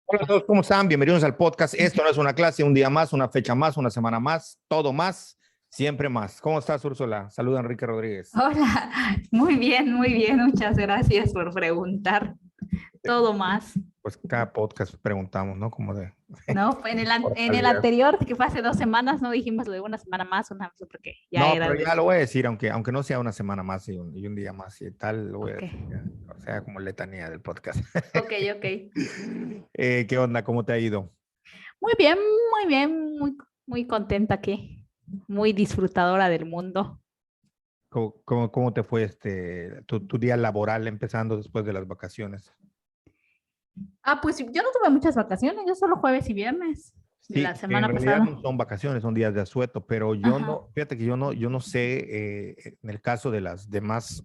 Hola a todos, ¿cómo están? Bienvenidos al podcast. Esto no es una clase, un día más, una fecha más, una semana más, todo más, siempre más. ¿Cómo estás, Úrsula? Saluda Enrique Rodríguez. Hola, muy bien, muchas gracias por preguntar. Todo más, Pues cada podcast preguntamos, ¿no? Como de ¿no? En el formalidad. anterior, que fue hace 2 semanas, no dijimos lo de una semana más, una más, porque ya No, era pero de... ya lo voy a decir, aunque no sea una semana más y un día más y tal, lo voy a Ok, decir ya. O sea, como letanía del podcast. ok, ok. ¿Qué onda? ¿Cómo te ha ido? Muy bien, muy contenta aquí, muy disfrutadora del mundo. ¿Cómo te fue tu día laboral empezando después de las vacaciones? Ah, pues yo no tuve muchas vacaciones, yo solo jueves y viernes de Sí, la que en semana realidad pasada. no son vacaciones, son días de asueto, pero yo Ajá. no, fíjate que yo no sé en el caso de las demás,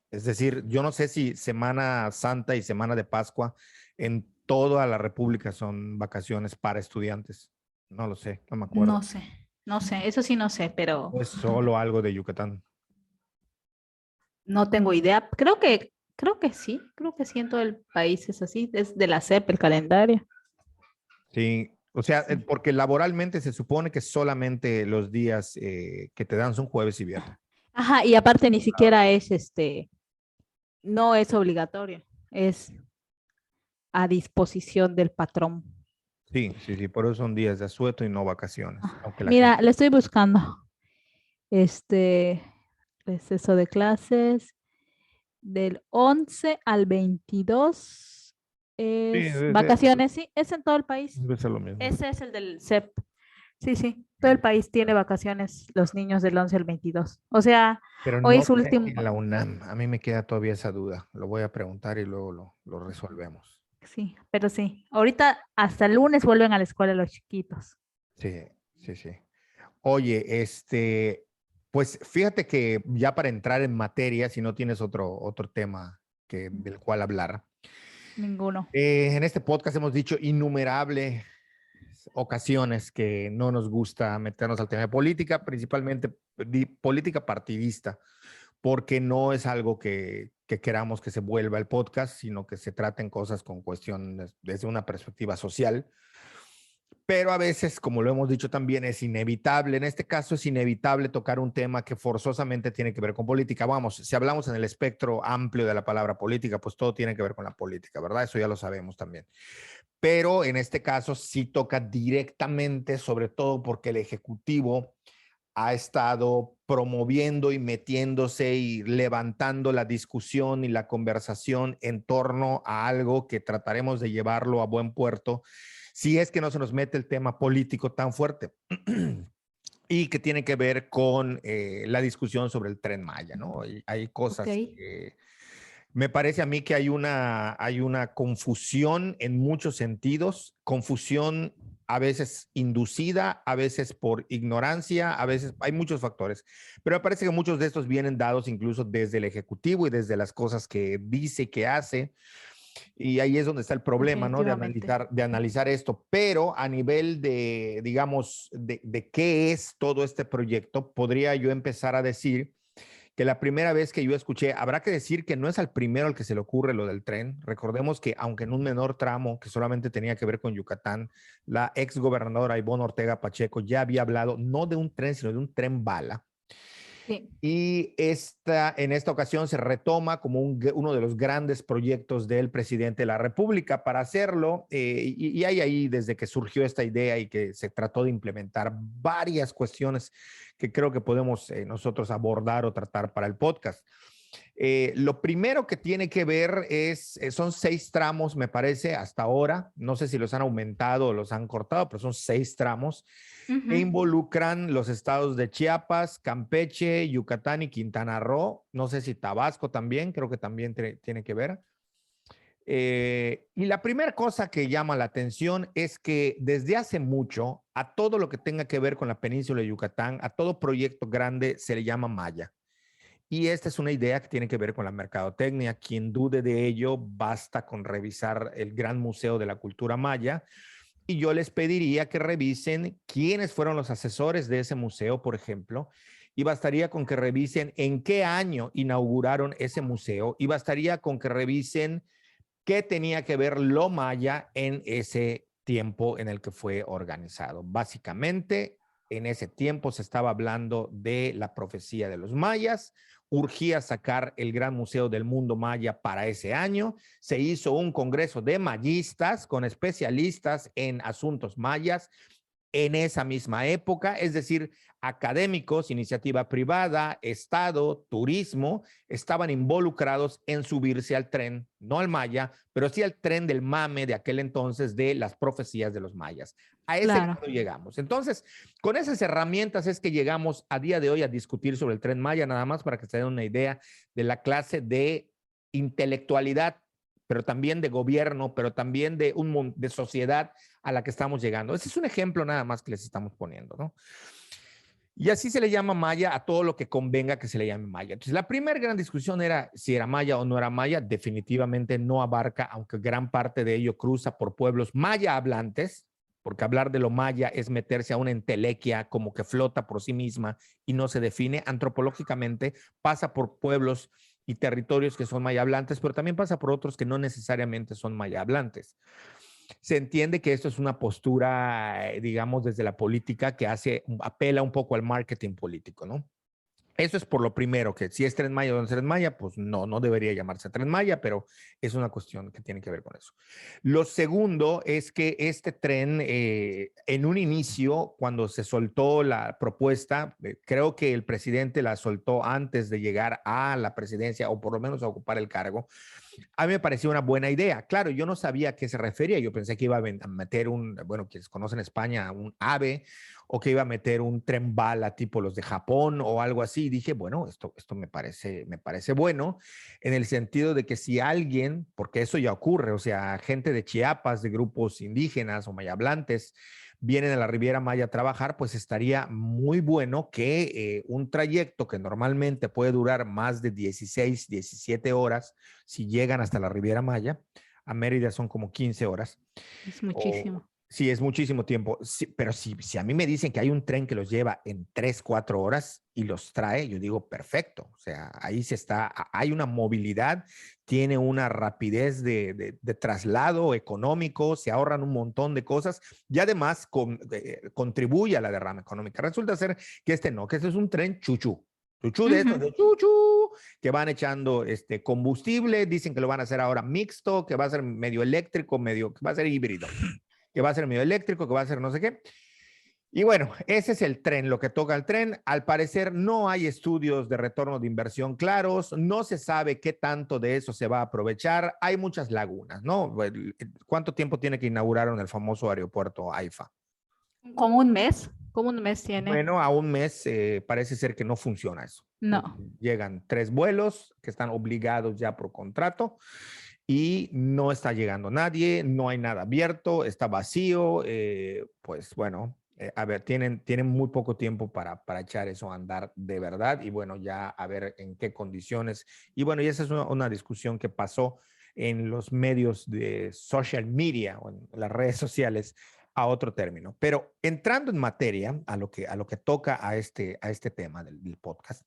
es decir, yo no sé si Semana Santa y Semana de Pascua en toda la República son vacaciones para estudiantes. No lo sé, no me acuerdo. No sé, eso sí no sé, pero O es solo algo de Yucatán. no tengo idea. Creo que sí en todo el país es así, es de la SEP el calendario. Sí, o sea, Sí. porque laboralmente se supone que solamente los días que te dan son jueves y viernes. Ajá, y aparte ni siquiera no es obligatorio, es a disposición del patrón. Sí, sí, sí, por eso son días de asueto y no vacaciones, aunque la gente... Mira, le estoy buscando este receso de clases del 11 al 22 Sí, es vacaciones, sí, es en todo el país. debe ser lo mismo. Ese es el del CEP. Sí, sí, todo el país tiene vacaciones los niños del 11 al 22. O sea, Pero hoy no es sé último, si en la UNAM. A mí me queda todavía esa duda. Lo voy a preguntar y luego lo resolvemos. sí, pero sí, ahorita hasta el lunes vuelven a la escuela los chiquitos. Sí, sí, sí. Oye, pues fíjate que ya para entrar en materia, si no tienes otro tema del cual hablar, Ninguno. en este podcast hemos dicho innumerables ocasiones que no nos gusta meternos al tema de política, principalmente política partidista, porque no es algo que queramos que se vuelva el podcast, sino que se traten cosas con cuestiones desde una perspectiva social. Pero a veces, como lo hemos dicho también, es inevitable, en este caso es inevitable tocar un tema que forzosamente tiene que ver con política. Vamos, si hablamos en el espectro amplio de la palabra política, pues todo tiene que ver con la política, ¿verdad? Eso ya lo sabemos también. Pero en este caso sí toca directamente, sobre todo porque el Ejecutivo ha estado promoviendo y metiéndose y levantando la discusión y la conversación en torno a algo que trataremos de llevarlo a buen puerto, si es que no se nos mete el tema político tan fuerte. Y que tiene que ver con la discusión sobre el Tren Maya, ¿no? Y hay Ok. cosas que me parece a mí que hay una confusión en muchos sentidos, confusión a veces inducida, a veces por ignorancia, a veces hay muchos factores, pero me parece que muchos de estos vienen dados incluso desde el Ejecutivo y desde las cosas que dice, que hace, y ahí es donde está el problema, ¿no? De Definitivamente. analizar esto, pero a nivel de, digamos, de qué es todo este proyecto, podría yo empezar a decir que la primera vez que yo escuché, habrá que decir que no es al primero al que se le ocurre lo del tren. Recordemos que, aunque en un menor tramo que solamente tenía que ver con Yucatán, la ex gobernadora Ivonne Ortega Pacheco ya había hablado no de un tren, sino de un tren bala. Sí. Y en esta ocasión se retoma como uno de los grandes proyectos del presidente de la República para hacerlo. Y hay ahí, desde que surgió esta idea y que se trató de implementar, varias cuestiones que creo que podemos nosotros abordar o tratar para el podcast. Lo primero que tiene que ver son 6 tramos, me parece, hasta ahora. No sé si los han aumentado o los han cortado, pero son 6 tramos que Ujú. involucran los estados de Chiapas, Campeche, Yucatán y Quintana Roo. No sé si Tabasco también, creo que también tiene que ver. Y la primera cosa que llama la atención es que desde hace mucho a todo lo que tenga que ver con la península de Yucatán, a todo proyecto grande se le llama Maya. Y esta es una idea que tiene que ver con la mercadotecnia. Quien dude de ello, basta con revisar el Gran Museo de la Cultura Maya. Y yo les pediría que revisen quiénes fueron los asesores de ese museo, por ejemplo, y bastaría con que revisen en qué año inauguraron ese museo, y bastaría con que revisen ¿Qué tenía que ver lo maya en ese tiempo en el que fue organizado? Básicamente, en ese tiempo se estaba hablando de la profecía de los mayas, urgía sacar el Gran Museo del Mundo Maya para ese año, se hizo un congreso de mayistas con especialistas en asuntos mayas en esa misma época, es decir, académicos, iniciativa privada, Estado, turismo, estaban involucrados en subirse al tren, no al maya, pero sí al tren del mame de aquel entonces de las profecías de los mayas. A ese Claro. grado llegamos. Entonces, con esas herramientas es que llegamos a día de hoy a discutir sobre el tren maya, nada más para que se den una idea de la clase de intelectualidad, pero también de gobierno, pero también de sociedad a la que estamos llegando. Ese es un ejemplo nada más que les estamos poniendo, ¿no? Y así se le llama maya a todo lo que convenga que se le llame maya. Entonces, la primera gran discusión era si era maya o no era maya. Definitivamente no abarca, aunque gran parte de ello cruza por pueblos maya hablantes, porque hablar de lo maya es meterse a una entelequia como que flota por sí misma y no se define antropológicamente, pasa por pueblos y territorios que son maya hablantes, pero también pasa por otros que no necesariamente son maya hablantes. Se entiende que esto es una postura, digamos, desde la política que apela un poco al marketing político, ¿no? Eso es por lo primero, que si es Tren Maya o no es Tren Maya, pues no debería llamarse Tren Maya, pero es una cuestión que tiene que ver con eso. Lo segundo es que este tren, en un inicio, cuando se soltó la propuesta, creo que el presidente la soltó antes de llegar a la presidencia o por lo menos a ocupar el cargo, a mí me pareció una buena idea. Claro, yo no sabía a qué se refería. Yo pensé que iba a meter bueno, quienes conocen España, un AVE, o que iba a meter un tren bala tipo los de Japón o algo así. Y dije, bueno, esto me parece bueno en el sentido de que si alguien, porque eso ya ocurre, o sea, gente de Chiapas, de grupos indígenas o mayablantes, vienen a la Riviera Maya a trabajar, pues estaría muy bueno que un trayecto que normalmente puede durar más de 16, 17 horas, si llegan hasta la Riviera Maya, a Mérida son como 15 horas. Es muchísimo. Sí, es muchísimo tiempo, sí, pero si a mí me dicen que hay un tren que los lleva en 3, 4 horas y los trae, yo digo, perfecto, o sea, ahí se está, hay una movilidad, tiene una rapidez de traslado económico, se ahorran un montón de cosas y además contribuye a la derrama económica. Resulta ser que que este es un tren chuchú. Chuchú de estos, de chuchú, que van echando combustible, dicen que lo van a hacer ahora mixto, que va a ser medio eléctrico, que va a ser híbrido, que va a ser medio eléctrico, que va a ser no sé qué. Y bueno, ese es el tren, lo que toca el tren. Al parecer no hay estudios de retorno de inversión claros, no se sabe qué tanto de eso se va a aprovechar, hay muchas lagunas, ¿no? ¿Cuánto tiempo tiene que inauguraron el famoso aeropuerto AIFA? Como un mes tiene. Bueno, a un mes parece ser que no funciona eso. No. Llegan 3 vuelos que están obligados ya por contrato y no está llegando nadie, no hay nada abierto, está vacío, pues bueno, a ver, tienen muy poco tiempo para echar eso a andar de verdad y bueno, ya a ver en qué condiciones. Y bueno, y esa es una discusión que pasó en los medios de social media o en las redes sociales a otro término. Pero entrando en materia, a lo que toca a este tema del podcast,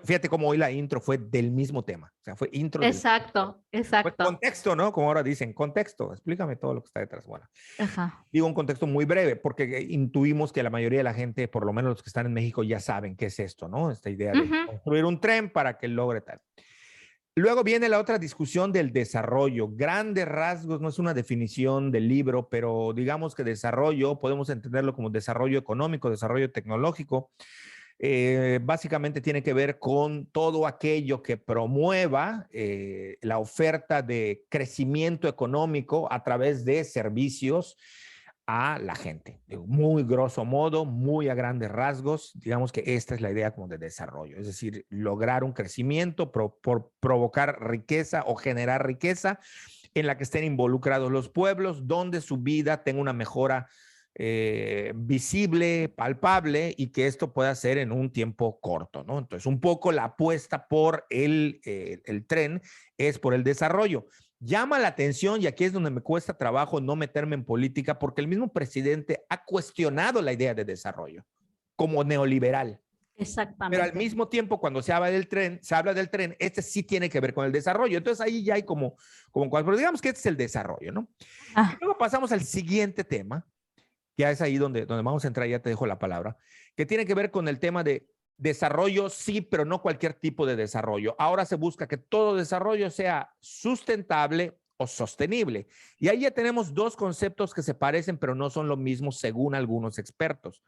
fíjate cómo hoy la intro fue del mismo tema, o sea, fue intro del Exacto, fue exacto. contexto, ¿no? Como ahora dicen, contexto, explícame todo lo que está detrás. Bueno, Ajá. digo un contexto muy breve, porque intuimos que la mayoría de la gente, por lo menos los que están en México, ya saben qué es esto, ¿no? Esta idea de construir un tren para que logre tal. Luego viene la otra discusión del desarrollo. Grandes rasgos, no es una definición del libro, pero digamos que desarrollo, podemos entenderlo como desarrollo económico, desarrollo tecnológico. Básicamente tiene que ver con todo aquello que promueva la oferta de crecimiento económico a través de servicios a la gente. Muy grosso modo, muy a grandes rasgos, digamos que esta es la idea como de desarrollo, es decir, lograr un crecimiento, por provocar riqueza o generar riqueza en la que estén involucrados los pueblos, donde su vida tenga una mejora visible, palpable y que esto pueda ser en un tiempo corto, ¿no? Entonces, un poco la apuesta por el tren es por el desarrollo. Llama la atención, y aquí es donde me cuesta trabajo no meterme en política, porque el mismo presidente ha cuestionado la idea de desarrollo como neoliberal. Pero al Exactamente. mismo tiempo, cuando se habla del tren, este sí tiene que ver con el desarrollo. Entonces ahí ya hay pero digamos que este es el desarrollo, ¿no? Y Ah, luego pasamos al siguiente tema, ya es ahí donde vamos a entrar, ya te dejo la palabra, que tiene que ver con el tema de desarrollo, sí, pero no cualquier tipo de desarrollo. Ahora se busca que todo desarrollo sea sustentable o sostenible. Y ahí ya tenemos dos conceptos que se parecen, pero no son lo mismo según algunos expertos.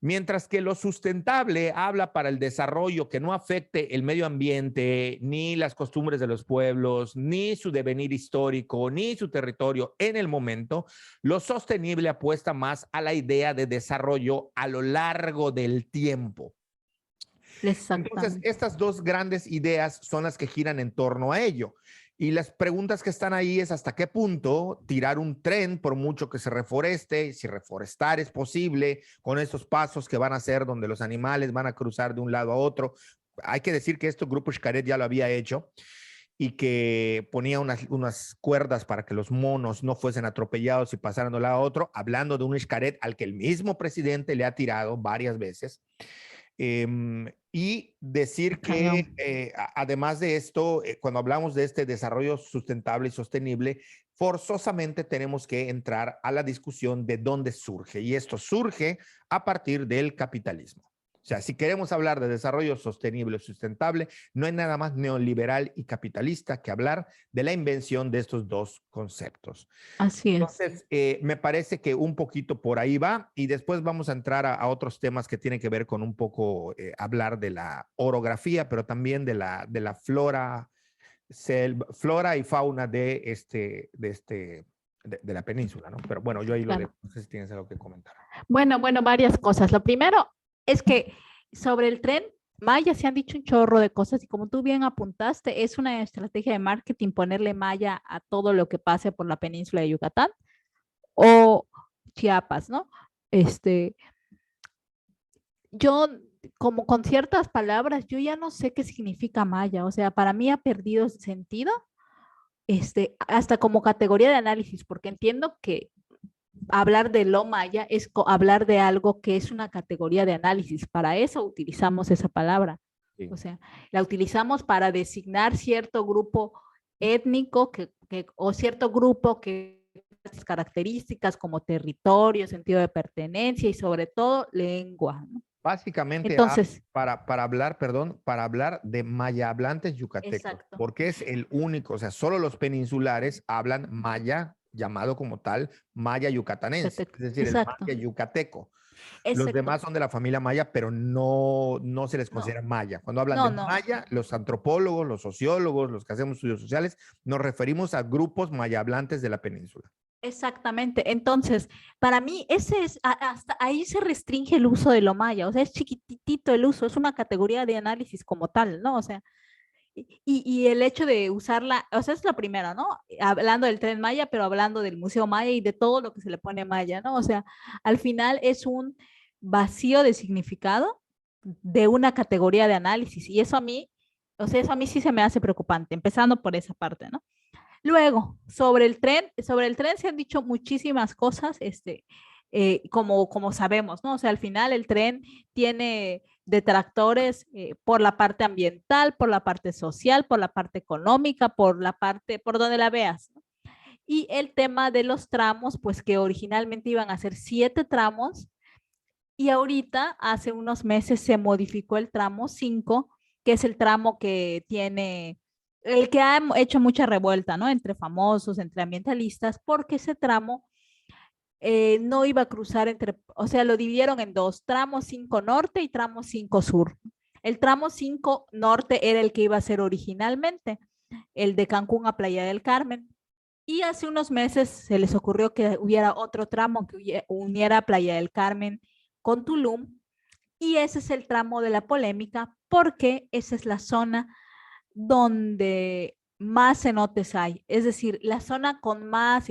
Mientras que lo sustentable habla para el desarrollo que no afecte el medio ambiente, ni las costumbres de los pueblos, ni su devenir histórico, ni su territorio en el momento, lo sostenible apuesta más a la idea de desarrollo a lo largo del tiempo. Entonces, exactamente. estas dos grandes ideas son las que giran en torno a ello. Y las preguntas que están ahí es hasta qué punto tirar un tren, por mucho que se reforeste, si reforestar es posible, con esos pasos que van a hacer donde los animales van a cruzar de un lado a otro. Hay que decir que esto Grupo Xcaret ya lo había hecho y que ponía unas cuerdas para que los monos no fuesen atropellados y pasaran de un lado a otro, hablando de un Xcaret al que el mismo presidente le ha tirado varias veces. Y decir Cañón. que además de esto, cuando hablamos de este desarrollo sustentable y sostenible, forzosamente tenemos que entrar a la discusión de dónde surge. Y esto surge a partir del capitalismo. O sea, si queremos hablar de desarrollo sostenible o sustentable, no hay nada más neoliberal y capitalista que hablar de la invención de estos dos conceptos. Así es. Entonces, me parece que un poquito por ahí va y después vamos a entrar a otros temas que tienen que ver con un poco hablar de la orografía, pero también de la flora y fauna de la península, ¿no? Pero bueno, yo ahí lo dejo. Claro. No sé si tienes algo que comentar. Bueno, varias cosas. Lo primero es que sobre el tren Maya se han dicho un chorro de cosas y como tú bien apuntaste, es una estrategia de marketing ponerle Maya a todo lo que pase por la península de Yucatán o Chiapas, ¿no? Este, yo como con ciertas palabras, yo ya no sé qué significa Maya, o sea, para mí ha perdido sentido, hasta como categoría de análisis, porque entiendo que hablar de lo maya es hablar de algo que es una categoría de análisis. Para eso utilizamos esa palabra. Sí. O sea, la utilizamos para designar cierto grupo étnico o cierto grupo que tiene características como territorio, sentido de pertenencia y sobre todo lengua, ¿no? Básicamente, Entonces, para hablar, perdón, para hablar de maya hablantes yucatecos, exacto. porque es el único, o sea, solo los peninsulares hablan maya, llamado como tal, maya yucatanense, es decir, el Exacto. maya yucateco. Los Exacto. demás son de la familia maya, pero no se les No, considera maya. Cuando hablan no, de no. maya, los antropólogos, los sociólogos, los que hacemos estudios sociales, nos referimos a grupos maya hablantes de la península. Exactamente. Entonces, para mí, ese es, hasta ahí se restringe el uso de lo maya, o sea, es chiquitito el uso, es una categoría de análisis como tal, ¿no? O sea, y el hecho de usarla, o sea, es la primera, ¿no? Hablando del Tren Maya, pero hablando del Museo Maya y de todo lo que se le pone Maya, ¿no? O sea, al final es un vacío de significado de una categoría de análisis y eso a mí, o sea, eso a mí sí se me hace preocupante, empezando por esa parte, ¿no? Luego, sobre el tren se han dicho muchísimas cosas, como sabemos, ¿no? O sea, al final el tren tiene detractores por la parte ambiental, por la parte social, por la parte económica, por la parte, por donde la veas, ¿no? Y el tema de los tramos, pues que originalmente iban a ser 7 tramos y ahorita, hace unos meses, se modificó el tramo 5, que es el tramo que tiene, el que ha hecho mucha revuelta, ¿no? Entre famosos, entre ambientalistas, porque ese tramo no iba a cruzar entre, o sea, lo dividieron en dos, tramo 5 norte y tramo 5 sur. El tramo 5 norte era el que iba a ser originalmente, el de Cancún a Playa del Carmen. Y hace unos meses se les ocurrió que hubiera otro tramo que uniera Playa del Carmen con Tulum. Y ese es el tramo de la polémica porque esa es la zona donde más cenotes hay. Es decir, la zona con más,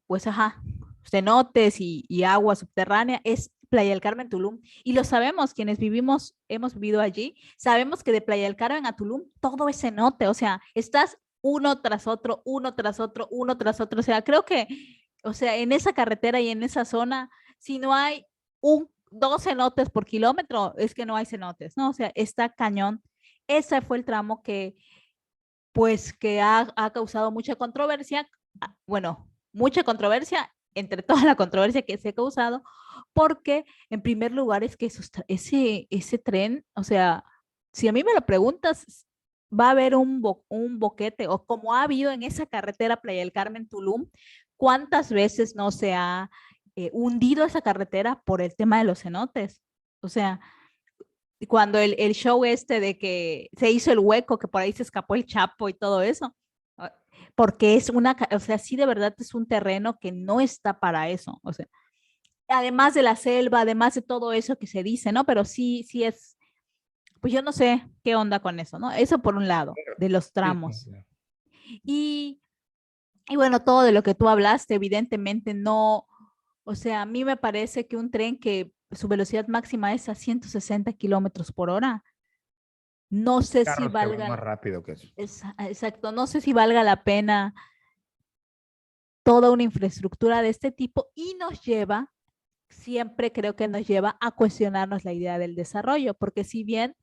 pues, ajá, cenotes y agua subterránea es Playa del Carmen, Tulum. Y lo sabemos, quienes vivimos, hemos vivido allí, sabemos que de Playa del Carmen a Tulum todo es cenote. O sea, estás uno tras otro, uno tras otro, uno tras otro. O sea, creo que, o sea, en esa carretera y en esa zona, si no hay 2 cenotes por kilómetro, es que no hay cenotes, ¿no? O sea, está cañón. Ese fue el tramo que, pues, que ha causado mucha controversia, bueno, mucha controversia entre toda la controversia que se ha causado, porque en primer lugar es que ese tren, o sea, si a mí me lo preguntas, va a haber un boquete, o como ha habido en esa carretera Playa del Carmen Tulum, ¿cuántas veces no se ha hundido esa carretera por el tema de los cenotes? O sea, cuando el show este de que se hizo el hueco, que por ahí se escapó el Chapo y todo eso, porque es o sea, sí de verdad es un terreno que no está para eso, o sea, además de la selva, además de todo eso que se dice, ¿no? Pero sí, sí es, pues yo no sé qué onda con eso, ¿no? Eso por un lado, de los Sí, tramos. Y, y bueno, todo de lo que tú hablaste, evidentemente no, o sea, a mí me parece que un tren que su velocidad máxima es a 160 kilómetros por hora, no sé si carros que van valga, más rápido que eso. exacto, no sé si valga la pena toda una infraestructura de este tipo y nos lleva, siempre creo que nos lleva a cuestionarnos la idea del desarrollo, porque si bien,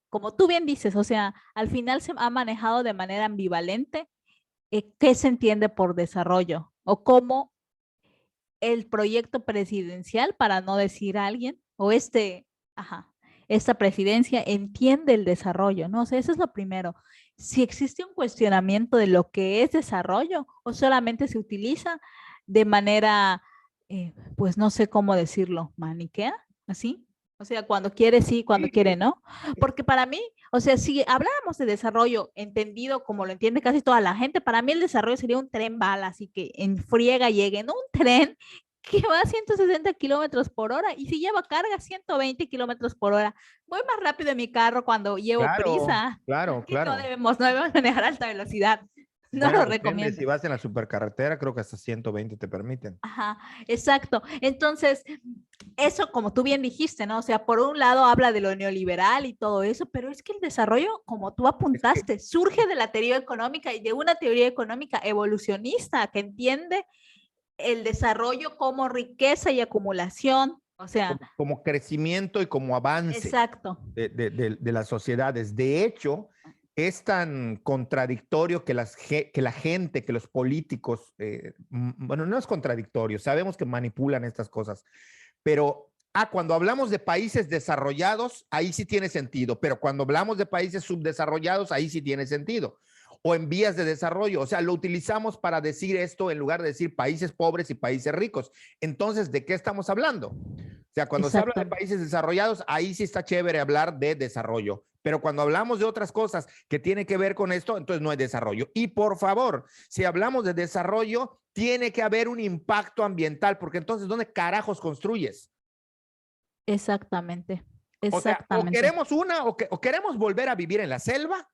como tú bien dices, o sea, al final se ha manejado de manera ambivalente qué se entiende por desarrollo o cómo el proyecto presidencial, para no decir a alguien, o ajá, esta presidencia entiende el desarrollo, ¿no? O sea, eso es lo primero. Si existe un cuestionamiento de lo que es desarrollo o solamente se utiliza de manera, pues no sé cómo decirlo, maniquea, así. O sea, cuando quiere sí, cuando quiere no. Porque para mí, o sea, si habláramos de desarrollo entendido como lo entiende casi toda la gente, para mí el desarrollo sería un tren bala, así que en friega llegue, no un tren que va a 160 kilómetros por hora y si lleva carga 120 kilómetros por hora. Voy más rápido en mi carro cuando llevo Claro, prisa. claro, Y claro. no debemos manejar a alta velocidad. No Bueno, lo depende, recomiendo. si vas en la supercarretera, creo que hasta 120 te permiten. Ajá, exacto. Entonces, eso como tú bien dijiste, ¿no? O sea, por un lado habla de lo neoliberal y todo eso, pero es que el desarrollo, como tú Es que, apuntaste, surge de la teoría económica y de una teoría económica evolucionista que entiende el desarrollo como riqueza y acumulación. O sea, como crecimiento y como avance exacto, de las sociedades. De hecho, es tan contradictorio que, que la gente, que los políticos, bueno, no es contradictorio, sabemos que manipulan estas cosas, pero cuando hablamos de países desarrollados, ahí sí tiene sentido, pero cuando hablamos de países subdesarrollados, ahí sí tiene sentido. O en vías de desarrollo, o sea, lo utilizamos para decir esto en lugar de decir países pobres y países ricos. Entonces, ¿de qué estamos hablando? O sea, cuando se habla de exacto, países desarrollados, ahí sí está chévere hablar de desarrollo. Pero cuando hablamos de otras cosas que tienen que ver con esto, entonces no es desarrollo. Y por favor, si hablamos de desarrollo, tiene que haber un impacto ambiental, porque entonces, ¿dónde carajos construyes? exactamente, O sea, o exactamente. queremos o queremos volver a vivir en la selva,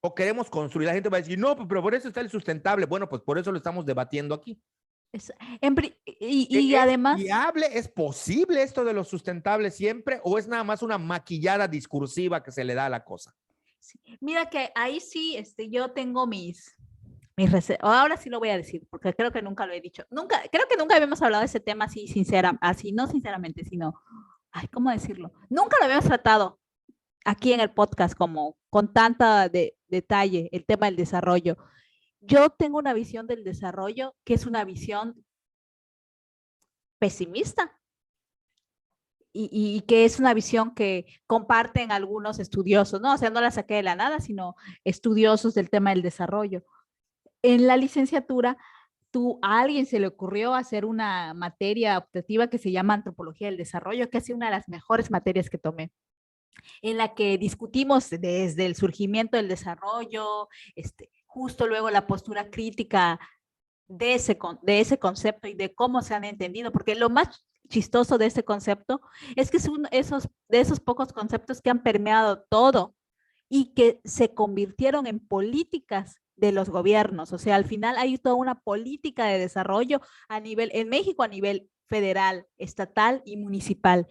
o queremos construir. La gente va a decir, no, pero por eso está el sustentable. Bueno, pues por eso lo estamos debatiendo aquí. Y ¿Es además, viable? ¿Es posible esto de lo sustentable siempre? ¿O es nada más una maquillada discursiva que se le da a la cosa? sí, mira que ahí sí, yo tengo mis reservas. Ahora sí lo voy a decir, porque creo que nunca lo he dicho. Nunca, creo que nunca habíamos hablado de ese tema así sincera, así, no sinceramente, sino, ay, ¿cómo decirlo? Nunca lo habíamos tratado aquí en el podcast como con tanta detalle el tema del desarrollo. Yo tengo una visión del desarrollo que es una visión pesimista y que es una visión que comparten algunos estudiosos, ¿no? O sea, no la saqué de la nada, sino estudiosos del tema del desarrollo. En la licenciatura, a alguien se le ocurrió hacer una materia optativa que se llama Antropología del Desarrollo, que es una de las mejores materias que tomé, en la que discutimos desde el surgimiento del desarrollo, justo luego la postura crítica de ese concepto y de cómo se han entendido, porque lo más chistoso de ese concepto es que son de esos pocos conceptos que han permeado todo y que se convirtieron en políticas de los gobiernos. O sea, al final hay toda una política de desarrollo en México a nivel federal, estatal y municipal.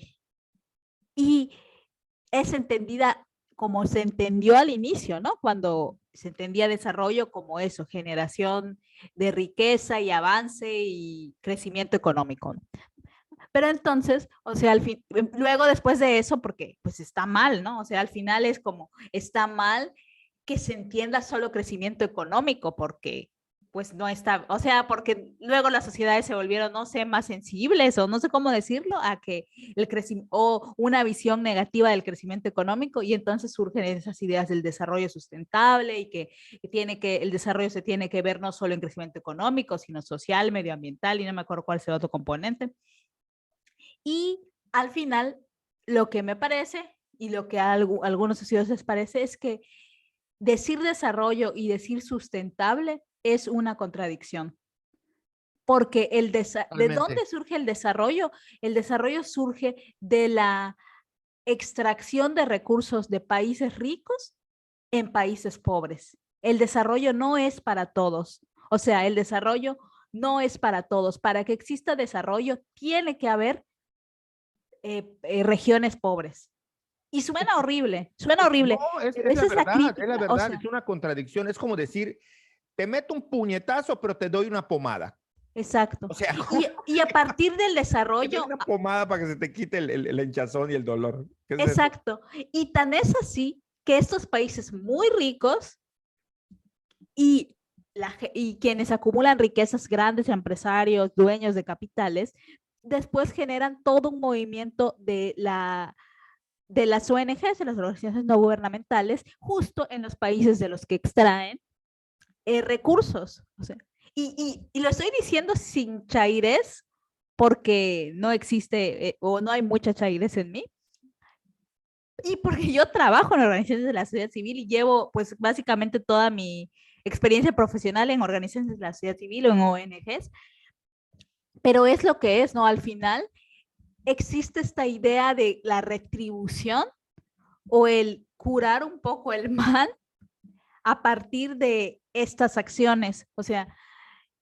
Y es entendida como se entendió al inicio, ¿no? Cuando se entendía desarrollo como eso, generación de riqueza y avance y crecimiento económico. Pero entonces, o sea, al fin, luego después de eso, porque pues está mal, ¿no? O sea, al final es como, está mal que se entienda solo crecimiento económico, porque pues no está, o sea, porque luego las sociedades se volvieron, no sé, más sensibles o no sé cómo decirlo, a que el crecimiento o una visión negativa del crecimiento económico y entonces surgen esas ideas del desarrollo sustentable y que tiene que, el desarrollo se tiene que ver no solo en crecimiento económico, sino social, medioambiental y no me acuerdo cuál es el otro componente. Y al final, lo que me parece y lo que a algunos estudios les parece es que decir desarrollo y decir sustentable es una contradicción. Porque ¿de dónde surge el desarrollo? El desarrollo surge de la extracción de recursos de países ricos en países pobres. El desarrollo no es para todos. O sea, el desarrollo no es para todos. Para que exista desarrollo, tiene que haber regiones pobres. Y suena horrible, suena horrible. No, Pero esa la es la verdad, crítica. es la O verdad, sea, es una contradicción. Es como decir, te meto un puñetazo, pero te doy una pomada. exacto. O sea, Y a partir del te doy desarrollo, una pomada para que se te quite el hinchazón y el dolor. ¿Qué es eso? exacto. Y tan es así que estos países muy ricos y, y quienes acumulan riquezas grandes, empresarios, dueños de capitales, después generan todo un movimiento de las ONGs, de las organizaciones no gubernamentales, justo en los países de los que extraen recursos. O sea, y lo estoy diciendo sin chaires, porque no existe o no hay mucha chaires en mí, y porque yo trabajo en organizaciones de la sociedad civil y llevo pues básicamente toda mi experiencia profesional en organizaciones de la sociedad civil o en ONGs, pero es lo que es, ¿no? Al final existe esta idea de la retribución o el curar un poco el mal a partir de estas acciones. O sea,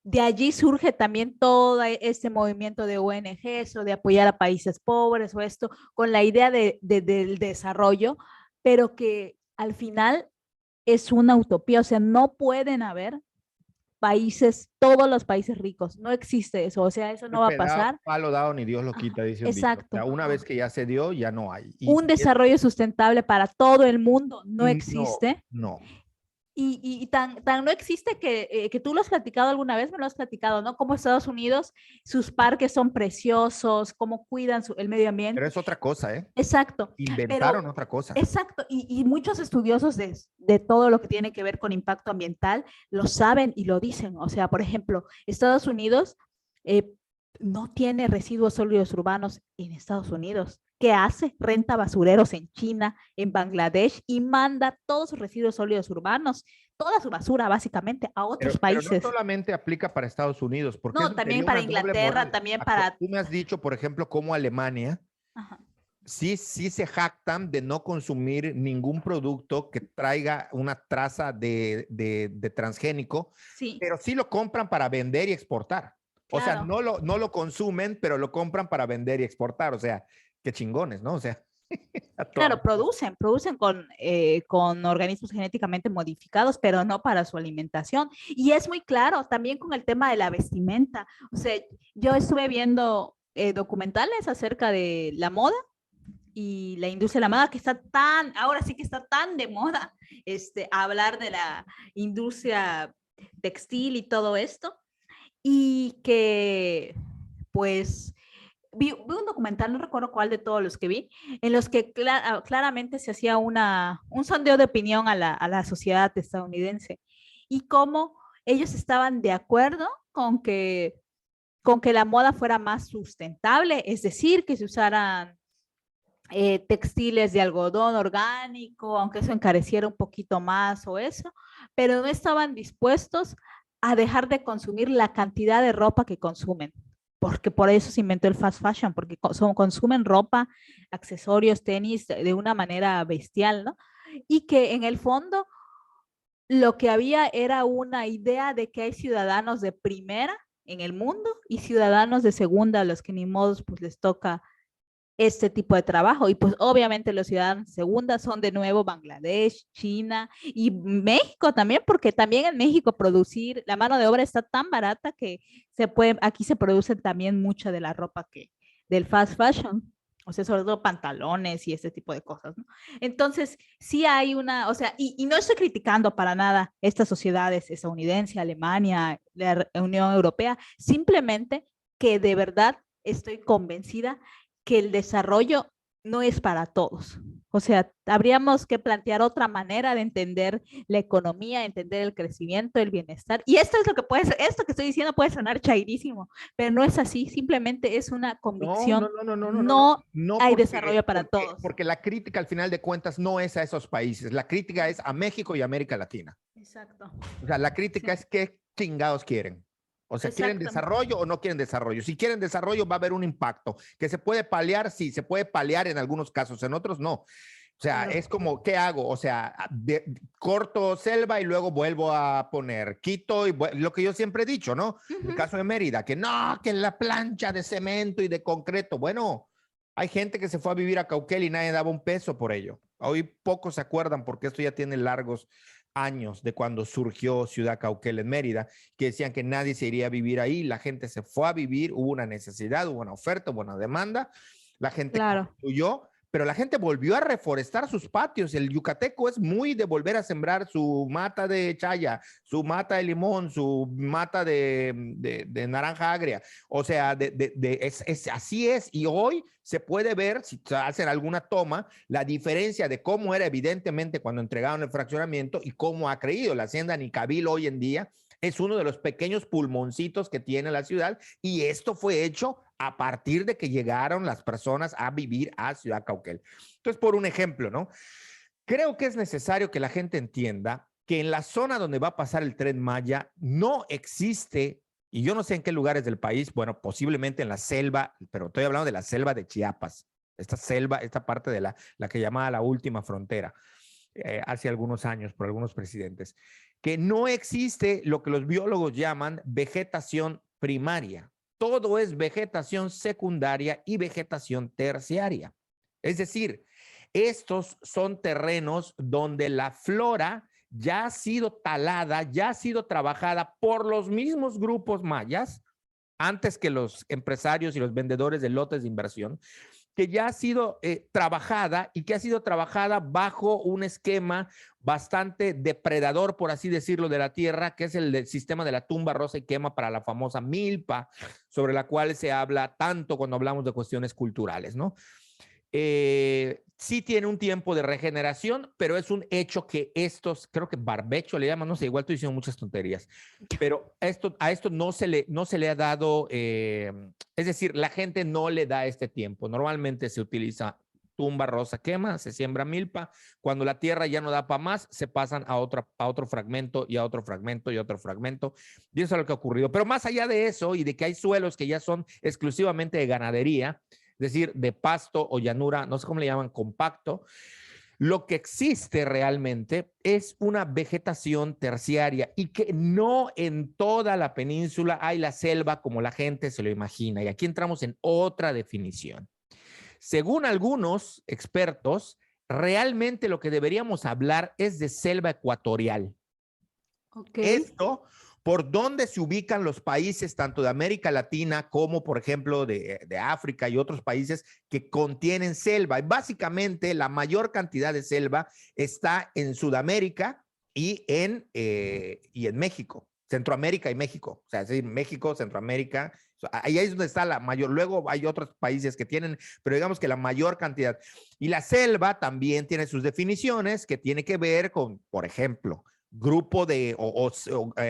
de allí surge también todo este movimiento de ONGs o de apoyar a países pobres o esto, con la idea del desarrollo, pero que al final es una utopía. O sea, no pueden haber países, todos los países ricos. No existe eso. O sea, eso no va a pasar. Palo dado ni Dios lo quita, dice un dicho. O Exacto. sea, una vez que ya se dio, ya no hay. Un desarrollo sustentable para todo el mundo no no, existe. no. Y tan no existe que tú lo has platicado alguna vez, me lo has platicado, ¿no? Como Estados Unidos, sus parques son preciosos, cómo cuidan el medio ambiente. Pero es otra cosa, ¿eh? Exacto. Inventaron otra cosa. Exacto. Y muchos estudiosos de todo lo que tiene que ver con impacto ambiental lo saben y lo dicen. O sea, por ejemplo, Estados Unidos eh, no tiene residuos sólidos urbanos en Estados Unidos. ¿Qué hace? Renta basureros en China, en Bangladesh y manda todos sus residuos sólidos urbanos, toda su basura básicamente a otros Pero no países. solamente aplica para Estados Unidos, porque No, también para Inglaterra, también para... Tú me has dicho, por ejemplo, cómo Alemania Ajá. sí se jactan de no consumir ningún producto que traiga una traza de transgénico, Sí. pero sí lo compran para vender y exportar. Claro. O sea, no lo consumen, pero lo compran para vender y exportar. O sea, qué chingones, ¿no? O sea, claro, producen con organismos genéticamente modificados, pero no para su alimentación. Y es muy claro también con el tema de la vestimenta. O sea, yo estuve viendo documentales acerca de la moda y la industria de la moda que está ahora sí que está tan de moda, hablar de la industria textil y todo esto, y que pues vi un documental, no recuerdo cuál de todos los que vi, en los que claramente se hacía un sondeo de opinión a la sociedad estadounidense y cómo ellos estaban de acuerdo con que la moda fuera más sustentable, es decir, que se usaran textiles de algodón orgánico, aunque eso encareciera un poquito más o eso, pero no estaban dispuestos a dejar de consumir la cantidad de ropa que consumen, porque por eso se inventó el fast fashion, porque consumen ropa, accesorios, tenis de una manera bestial, ¿no? Y que en el fondo lo que había era una idea de que hay ciudadanos de primera en el mundo y ciudadanos de segunda a los que ni modos pues les toca este tipo de trabajo. Y pues obviamente los ciudadanos de segunda son de nuevo Bangladesh, China y México también, porque también en México producir, la mano de obra está tan barata que aquí se produce también mucha de la ropa del fast fashion. O sea, sobre todo pantalones y ese tipo de cosas, ¿no? Entonces, sí hay una, o sea, y no estoy criticando para nada estas sociedades estadounidense, Alemania, la Unión Europea, simplemente que de verdad estoy convencida que el desarrollo no es para todos. O sea, habríamos que plantear otra manera de entender la economía, entender el crecimiento, el bienestar. Y esto es lo que puede ser, esto que estoy diciendo puede sonar chairísimo, pero no es así, simplemente es una No, no, convicción. no, no, no, no, no, no, No no hay desarrollo para porque, todos. porque la crítica al final de cuentas no es a esos países, la crítica es a México y América Latina. Exacto. O sea, la crítica Sí, es qué chingados quieren. O sea, ¿quieren exacto. desarrollo o no quieren desarrollo? Si quieren desarrollo, va a haber un impacto. ¿Que se puede paliar? Sí, se puede paliar en algunos casos, en otros no. O sea, Claro. es como, ¿qué hago? O sea, corto selva y luego vuelvo a poner, quito y lo que yo siempre he dicho, ¿no? El caso de Mérida, que no, que la plancha de cemento y de concreto. Bueno, hay gente que se fue a vivir a Cauquel y nadie daba un peso por ello. Hoy pocos se acuerdan porque esto ya tiene largos años de cuando surgió Ciudad Cauquel en Mérida, que decían que nadie se iría a vivir ahí, la gente se fue a vivir, hubo una necesidad, hubo una oferta, hubo una demanda, la gente Claro. construyó, pero la gente volvió a reforestar sus patios. El yucateco es muy de volver a sembrar su mata de chaya, su mata de limón, su mata de naranja agria. O sea, así es. Y hoy se puede ver, si hacen alguna toma, la diferencia de cómo era evidentemente cuando entregaron el fraccionamiento y cómo ha creído. La hacienda Nicabil hoy en día es uno de los pequeños pulmoncitos que tiene la ciudad y esto fue hecho a partir de que llegaron las personas a vivir a Ciudad Cauquel. Entonces, por un ejemplo, ¿no? Creo que es necesario que la gente entienda que en la zona donde va a pasar el Tren Maya no existe, y yo no sé en qué lugares del país, bueno, posiblemente en la selva, pero estoy hablando de la selva de Chiapas, esta selva, esta parte de la que llamaba la última frontera, hace algunos años por algunos presidentes, que no existe lo que los biólogos llaman vegetación primaria. Todo es vegetación secundaria y vegetación terciaria. Es decir, estos son terrenos donde la flora ya ha sido talada, ya ha sido trabajada por los mismos grupos mayas, antes que los empresarios y los vendedores de lotes de inversión, que ya ha sido trabajada y que ha sido trabajada bajo un esquema bastante depredador, por así decirlo, de la tierra, que es el sistema de la tumba rosa y quema para la famosa milpa, sobre la cual se habla tanto cuando hablamos de cuestiones culturales, ¿no? Sí tiene un tiempo de regeneración, pero es un hecho que estos, creo que barbecho le llaman, no sé, igual estoy diciendo muchas tonterías, pero a esto no se le ha dado, es decir, la gente no le da este tiempo. Normalmente se utiliza tumba rosa quema, se siembra milpa, cuando la tierra ya no da para más, se pasan a otro fragmento y a otro fragmento y a otro fragmento, y eso es lo que ha ocurrido. Pero más allá de eso y de que hay suelos que ya son exclusivamente de ganadería, es decir, de pasto o llanura, no sé cómo le llaman, compacto, lo que existe realmente es una vegetación terciaria y que no en toda la península hay la selva como la gente se lo imagina. Y aquí entramos en otra definición. Según algunos expertos, realmente lo que deberíamos hablar es de selva ecuatorial. Ok. Esto por dónde se ubican los países tanto de América Latina como, por ejemplo, de África y otros países que contienen selva. Y básicamente la mayor cantidad de selva está en Sudamérica y en México, Centroamérica y México. O sea, es decir, México, Centroamérica, ahí es donde está la mayor. Luego hay otros países que tienen, pero digamos que la mayor cantidad. Y la selva también tiene sus definiciones que tiene que ver con, por ejemplo, grupo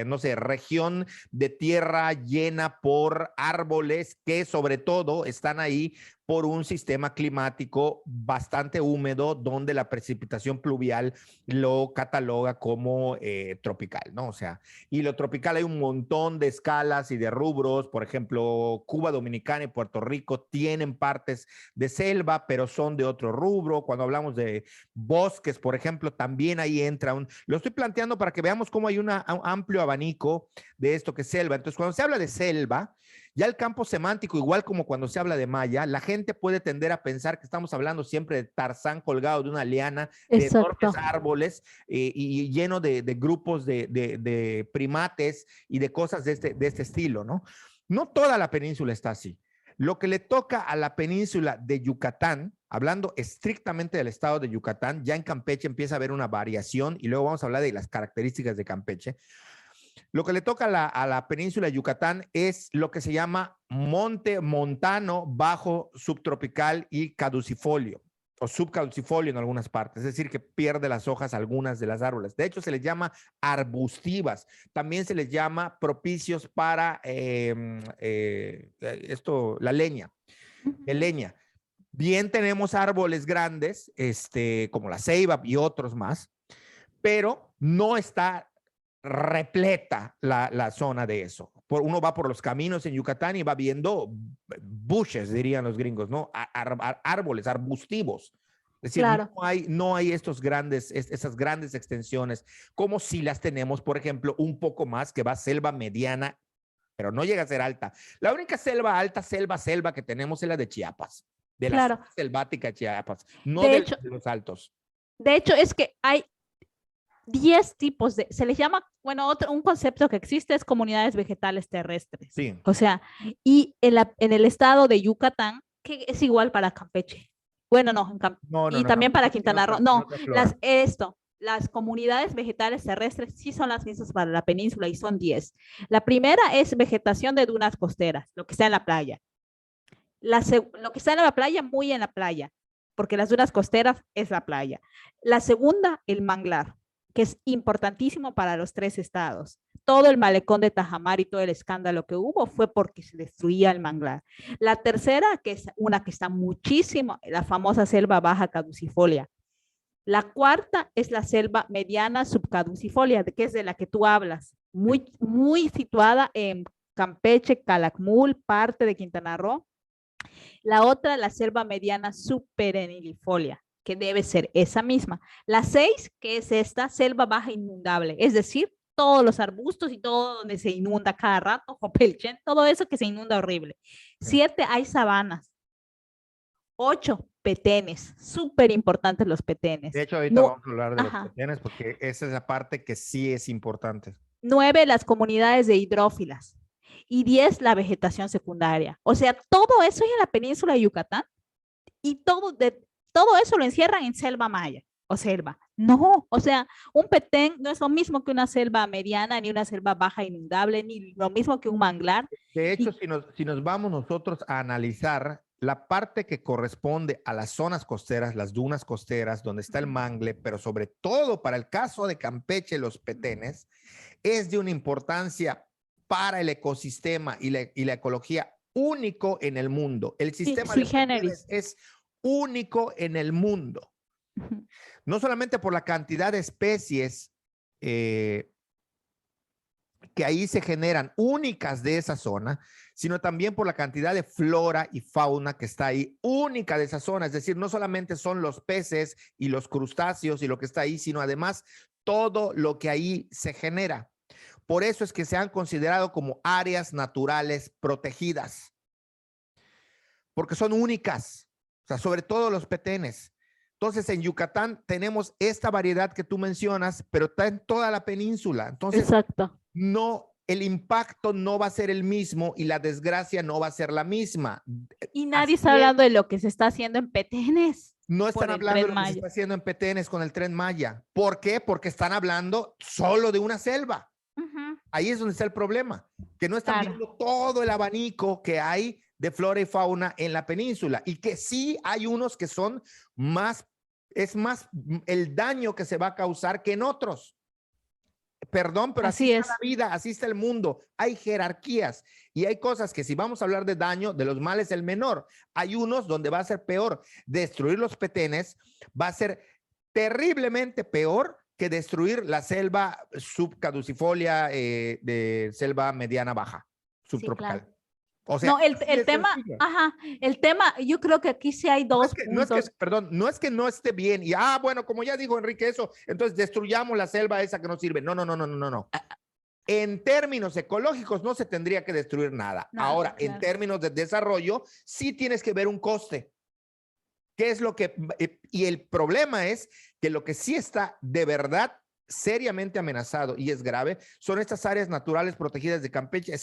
no sé, región de tierra llena por árboles que sobre todo están ahí por un sistema climático bastante húmedo donde la precipitación pluvial lo cataloga como tropical, ¿no? O sea, y lo tropical hay un montón de escalas y de rubros, por ejemplo, Cuba Dominicana y Puerto Rico tienen partes de selva, pero son de otro rubro. Cuando hablamos de bosques, por ejemplo, también ahí entra lo estoy planteando para que veamos cómo hay un amplio abanico de esto que es selva. Entonces, cuando se habla de selva, ya el campo semántico, igual como cuando se habla de maya, la gente puede tender a pensar que estamos hablando siempre de Tarzán colgado de una liana, de Exacto. enormes árboles y lleno de grupos de primates y de cosas de este estilo, ¿no? No toda la península está así. Lo que le toca a la península de Yucatán, hablando estrictamente del estado de Yucatán, ya en Campeche empieza a haber una variación y luego vamos a hablar de las características de Campeche. Lo que le toca a la península de Yucatán es lo que se llama monte montano bajo subtropical y caducifolio o subcaducifolio en algunas partes, es decir, que pierde las hojas algunas de las árboles. De hecho, se les llama arbustivas. También se les llama propicios para la leña, de leña. Bien tenemos árboles grandes, como la ceiba y otros más, pero no está repleta la zona de eso. Uno va por los caminos en Yucatán y va viendo bushes, dirían los gringos, ¿no? Árboles arbustivos. Es decir, Claro. no hay esas grandes extensiones, como si las tenemos, por ejemplo, un poco más, que va selva mediana, pero no llega a ser alta. La única selva alta, selva que tenemos es la de Chiapas, de la Claro. selvática de Chiapas, no De de hecho, los altos. de hecho, es que hay 10 tipos se les llama, bueno, un concepto que existe es comunidades vegetales terrestres. Sí. O sea, y en el estado de Yucatán, que es igual para Campeche. Bueno, no, y también para Quintana Roo. No, las comunidades vegetales terrestres sí son las mismas para la península y son 10. La primera es vegetación de dunas costeras, lo que está en la playa. Lo que está en la playa, muy en la playa, porque las dunas costeras es la playa. La segunda, el manglar, que es importantísimo para los 3 estados. Todo el malecón de Tajamar y todo el escándalo que hubo fue porque se destruía el manglar. La tercera, que es una que está muchísimo, la famosa selva baja caducifolia. La cuarta es la selva mediana subcaducifolia, que es de la que tú hablas, muy situada en Campeche, Calakmul, parte de Quintana Roo. La otra, la selva mediana subperennifolia, que debe ser esa misma. La 6, que es esta, selva baja inundable, es decir, todos los arbustos y todo donde se inunda cada rato, Jopelchen, todo eso que se inunda horrible. 7, hay sabanas. 8, petenes, súper importantes los petenes. De hecho, ahorita vamos a hablar de los petenes porque esa es la parte que sí es importante. 9, las comunidades de hidrófilas. Y 10, la vegetación secundaria. O sea, todo eso es en la península de Yucatán y todo eso lo encierran en selva maya o selva. No, o sea, un petén no es lo mismo que una selva mediana, ni una selva baja inundable, ni lo mismo que un manglar. De hecho, si nos vamos nosotros a analizar la parte que corresponde a las zonas costeras, las dunas costeras, donde está el mangle, pero sobre todo para el caso de Campeche, los petenes, es de una importancia para el ecosistema y la ecología único en el mundo. El sistema de petenes es único en el mundo. No solamente por la cantidad de especies que ahí se generan únicas de esa zona, sino también por la cantidad de flora y fauna que está ahí única de esa zona. Es decir, no solamente son los peces y los crustáceos y lo que está ahí, sino además todo lo que ahí se genera. Por eso es que se han considerado como áreas naturales protegidas, porque son únicas, o sea, sobre todo los petenes. Entonces, en Yucatán tenemos esta variedad que tú mencionas, pero está en toda la península. Entonces, exacto. No, el impacto no va a ser el mismo y la desgracia no va a ser la misma. Y nadie está hablando de lo que se está haciendo en petenes. No están hablando de lo que se está haciendo en petenes con el Tren Maya. ¿Por qué? Porque están hablando solo de una selva. Ahí es donde está el problema, que no están viendo todo el abanico que hay de flora y fauna en la península y que sí hay unos que son es más el daño que se va a causar que en otros. Perdón, pero así está la vida, así está el mundo. Hay jerarquías y hay cosas que si vamos a hablar de daño, de los males el menor. Hay unos donde va a ser peor. Destruir los petenes va a ser terriblemente peor que destruir la selva subcaducifolia de selva mediana baja, subtropical. Sí, claro. O sea, no, el tema, el tema, yo creo que aquí sí hay dos puntos. No es que no esté bien y, bueno, como ya dijo Enrique eso, entonces destruyamos la selva esa que no sirve. No. En términos ecológicos no se tendría que destruir nada. Ahora, claro, en términos de desarrollo, sí tienes que ver un coste. ¿Qué es lo que? Y el problema es que lo que sí está de verdad seriamente amenazado y es grave son estas áreas naturales protegidas de Campeche,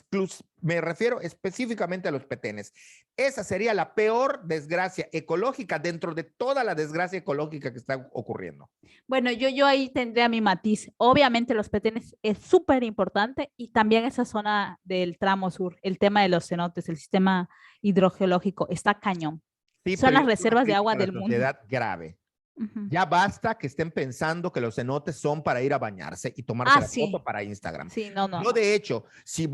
me refiero específicamente a los petenes. Esa sería la peor desgracia ecológica dentro de toda la desgracia ecológica que está ocurriendo. Bueno, yo ahí tendría mi matiz. Obviamente los petenes es súper importante y también esa zona del tramo sur, el tema de los cenotes, el sistema hidrogeológico, está cañón. Sí, Son pero las reservas de agua a la del mundo. sociedad grave. Ujú. Ya basta que estén pensando que los cenotes son para ir a bañarse y tomarse la Sí. foto para Instagram. Sí, no. Yo, de hecho, si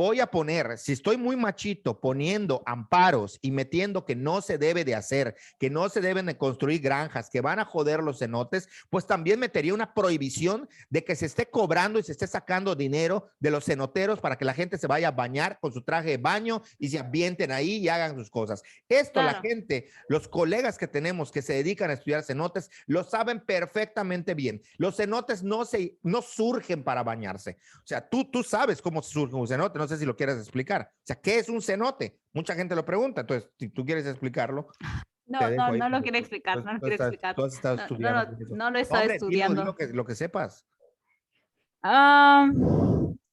estoy muy machito poniendo amparos y metiendo que no se debe de hacer, que no se deben de construir granjas, que van a joder los cenotes, pues también metería una prohibición de que se esté cobrando y se esté sacando dinero de los cenoteros para que la gente se vaya a bañar con su traje de baño y se ambienten ahí y hagan sus cosas. Esto, claro, la gente, los colegas que tenemos que se dedican a estudiar cenotes, lo saben perfectamente bien. Los cenotes no surgen para bañarse. O sea, tú sabes cómo surge un cenote, no sé si lo quieres explicar. O sea, ¿qué es un cenote? Mucha gente lo pregunta, entonces, si tú quieres explicarlo. No lo quiero explicar, no lo quiero explicar. Tú has estado estudiando. No lo he estado estudiando. Dilo lo que sepas.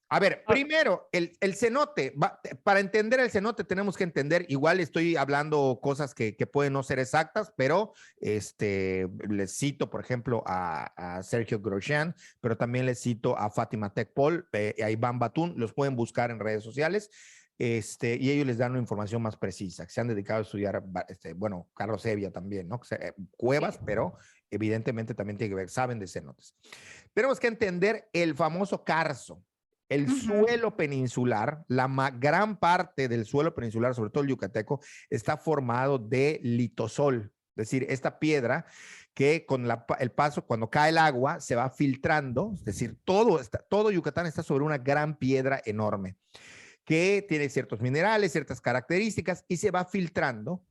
A ver, primero, el cenote, para entender el cenote tenemos que entender, igual estoy hablando cosas que pueden no ser exactas, pero les cito, por ejemplo, a Sergio Grosjean, pero también les cito a Fátima Tecpol, a Iván Batún, los pueden buscar en redes sociales, y ellos les dan una información más precisa, que se han dedicado a estudiar, bueno, Carlos Evia también, ¿no? Cuevas, sí, pero evidentemente también tiene que ver, saben de cenotes. Tenemos que entender el famoso Carso. El suelo peninsular, gran parte del suelo peninsular, sobre todo el yucateco, está formado de litosol, es decir, esta piedra que con el paso, cuando cae el agua, se va filtrando, es decir, todo Yucatán está sobre una gran piedra enorme que tiene ciertos minerales, ciertas características y se va filtrando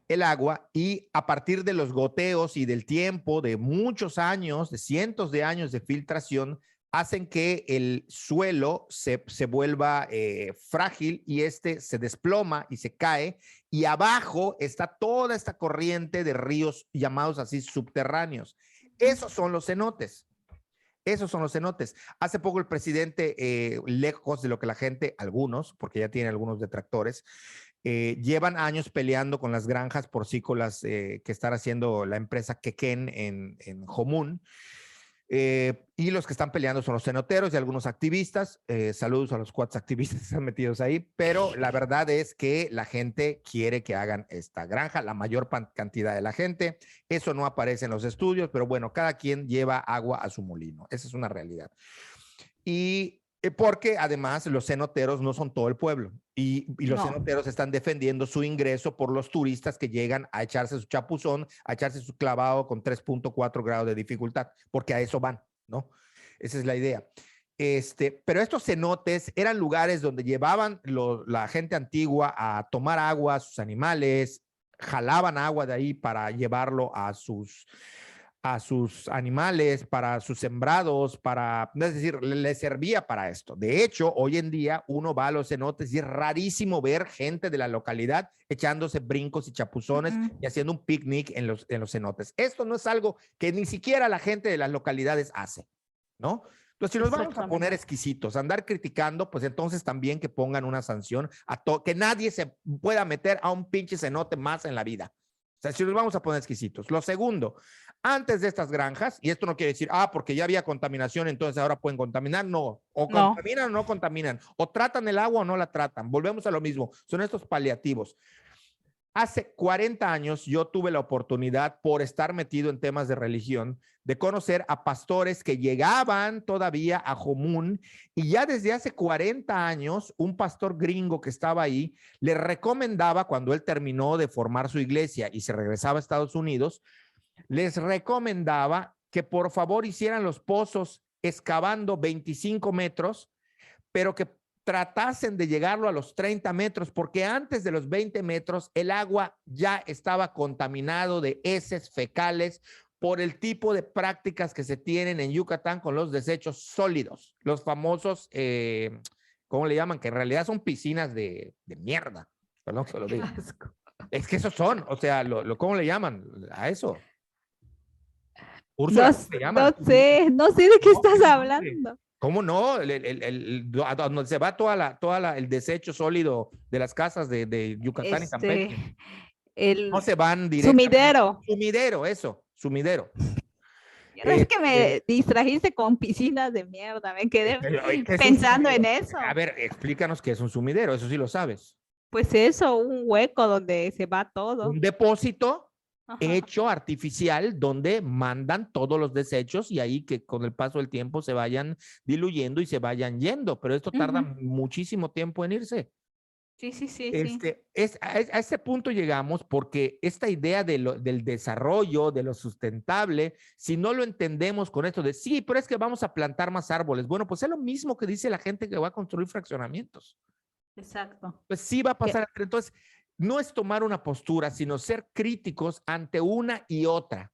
el agua y a partir de los goteos y del tiempo de muchos años, de cientos de años de filtración, hacen que el suelo se vuelva frágil y se desploma y se cae y abajo está toda esta corriente de ríos llamados así subterráneos. Esos son los cenotes. Esos son los cenotes. Hace poco el presidente, lejos de lo que la gente, algunos, porque ya tiene algunos detractores, llevan años peleando con las granjas porcícolas que están haciendo la empresa Quequén en Jomún. Y los que están peleando son los cenoteros y algunos activistas. Saludos a los cuates activistas que están metidos ahí, pero la verdad es que la gente quiere que hagan esta granja, la mayor cantidad de la gente. Eso no aparece en los estudios, pero bueno, cada quien lleva agua a su molino. Esa es una realidad. Y porque además los cenoteros no son todo el pueblo y los cenoteros están defendiendo su ingreso por los turistas que llegan a echarse su chapuzón, a echarse su clavado con 3.4 grados de dificultad, porque a eso van, ¿no? Esa es la idea. Pero estos cenotes eran lugares donde llevaban la gente antigua a tomar agua a sus animales, jalaban agua de ahí para llevarlo a sus animales, para sus sembrados, es decir, les servía para esto. De hecho, hoy en día uno va a los cenotes y es rarísimo ver gente de la localidad echándose brincos y chapuzones y haciendo un picnic en los cenotes. Esto no es algo que ni siquiera la gente de las localidades hace, ¿no? Entonces, si nos vamos a poner exquisitos, andar criticando, pues entonces también que pongan una sanción que nadie se pueda meter a un pinche cenote más en la vida. O sea, si nos vamos a poner exquisitos. Lo segundo, antes de estas granjas, y esto no quiere decir, porque ya había contaminación, entonces ahora pueden contaminar. No, o contaminan o no contaminan, o tratan el agua o no la tratan. Volvemos a lo mismo, son estos paliativos. Hace 40 años yo tuve la oportunidad, por estar metido en temas de religión, de conocer a pastores que llegaban todavía a Jomún y ya desde hace 40 años un pastor gringo que estaba ahí le recomendaba, cuando él terminó de formar su iglesia y se regresaba a Estados Unidos, les recomendaba que por favor hicieran los pozos excavando 25 metros, pero que tratasen de llegarlo a los 30 metros, porque antes de los 20 metros el agua ya estaba contaminado de heces fecales por el tipo de prácticas que se tienen en Yucatán con los desechos sólidos, los famosos, ¿cómo le llaman? Que en realidad son piscinas de mierda, perdón que lo diga. Es que esos son, o sea, ¿cómo le llaman a eso? Úrsula, No, ¿cómo se llama? no sé de qué No, estás qué nombre. hablando. ¿Cómo no? A donde se va el desecho sólido de las casas de Yucatán y Campeche. No El se van directamente. sumidero. Sumidero, eso, sumidero. Es que Este, me distrajiste con piscinas de mierda, me quedé pero, ¿qué es un pensando en sumidero? eso. A ver, explícanos qué es un sumidero, eso sí lo sabes. Pues eso, un hueco donde se va todo. Un depósito Ajá. hecho artificial donde mandan todos los desechos y ahí que con el paso del tiempo se vayan diluyendo y se vayan yendo, pero esto tarda Ujú. muchísimo tiempo en irse. Sí, sí, sí, sí. A este punto llegamos porque esta idea del desarrollo, de lo sustentable, si no lo entendemos con esto de sí, pero es que vamos a plantar más árboles. Bueno, pues es lo mismo que dice la gente que va a construir fraccionamientos. Exacto. Pues sí va a Que, pasar. Entonces, no es tomar una postura, sino ser críticos ante una y otra.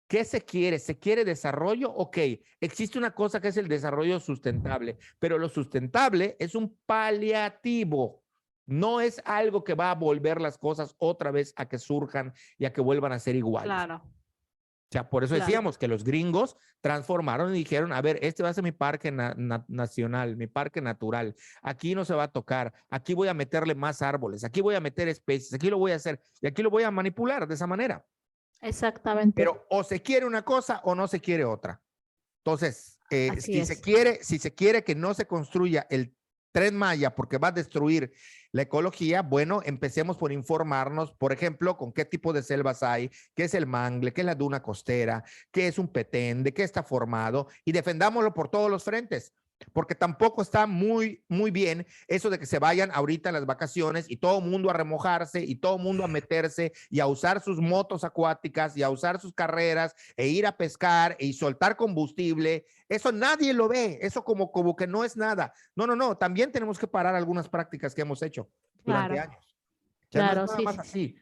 ¿Qué se quiere? ¿Se quiere desarrollo? Ok, existe una cosa que es el desarrollo sustentable, pero lo sustentable es un paliativo. No es algo que va a volver las cosas otra vez a que surjan y a que vuelvan a ser iguales. claro, O sea, por eso claro. decíamos que los gringos transformaron y dijeron, a ver, este va a ser mi parque nacional, mi parque natural. Aquí no se va a tocar, aquí voy a meterle más árboles, aquí voy a meter especies, aquí lo voy a hacer y aquí lo voy a manipular de esa manera. Exactamente. Pero o se quiere una cosa o no se quiere otra. Entonces, Así es. si se quiere que no se construya el Tren Maya porque va a destruir la ecología, bueno, empecemos por informarnos, por ejemplo, con qué tipo de selvas hay, qué es el mangle, qué es la duna costera, qué es un petén, de qué está formado y defendámoslo por todos los frentes. Porque tampoco está muy bien eso de que se vayan ahorita en las vacaciones y todo el mundo a remojarse y todo el mundo a meterse y a usar sus motos acuáticas y a usar sus carreras e ir a pescar y soltar combustible. Eso nadie lo ve, eso como que no es nada. No, también tenemos que parar algunas prácticas que hemos hecho durante Claro, años. O sea, no es claro, nada sí, más sí, sí. así.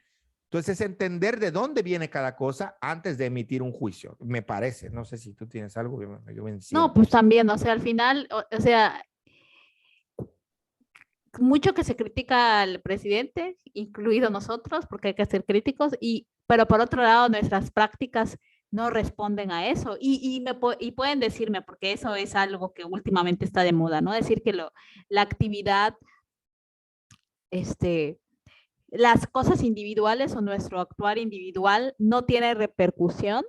Entonces, entender de dónde viene cada cosa antes de emitir un juicio, me parece. No sé si tú tienes algo, yo me No, enciendo. pues también, o sea, al final, o sea, mucho que se critica al presidente, incluido nosotros, porque hay que ser críticos, pero por otro lado, nuestras prácticas no responden a eso. Y pueden decirme, porque eso es algo que últimamente está de moda, ¿no? Decir que la actividad, este, las cosas individuales o nuestro actuar individual no tiene repercusión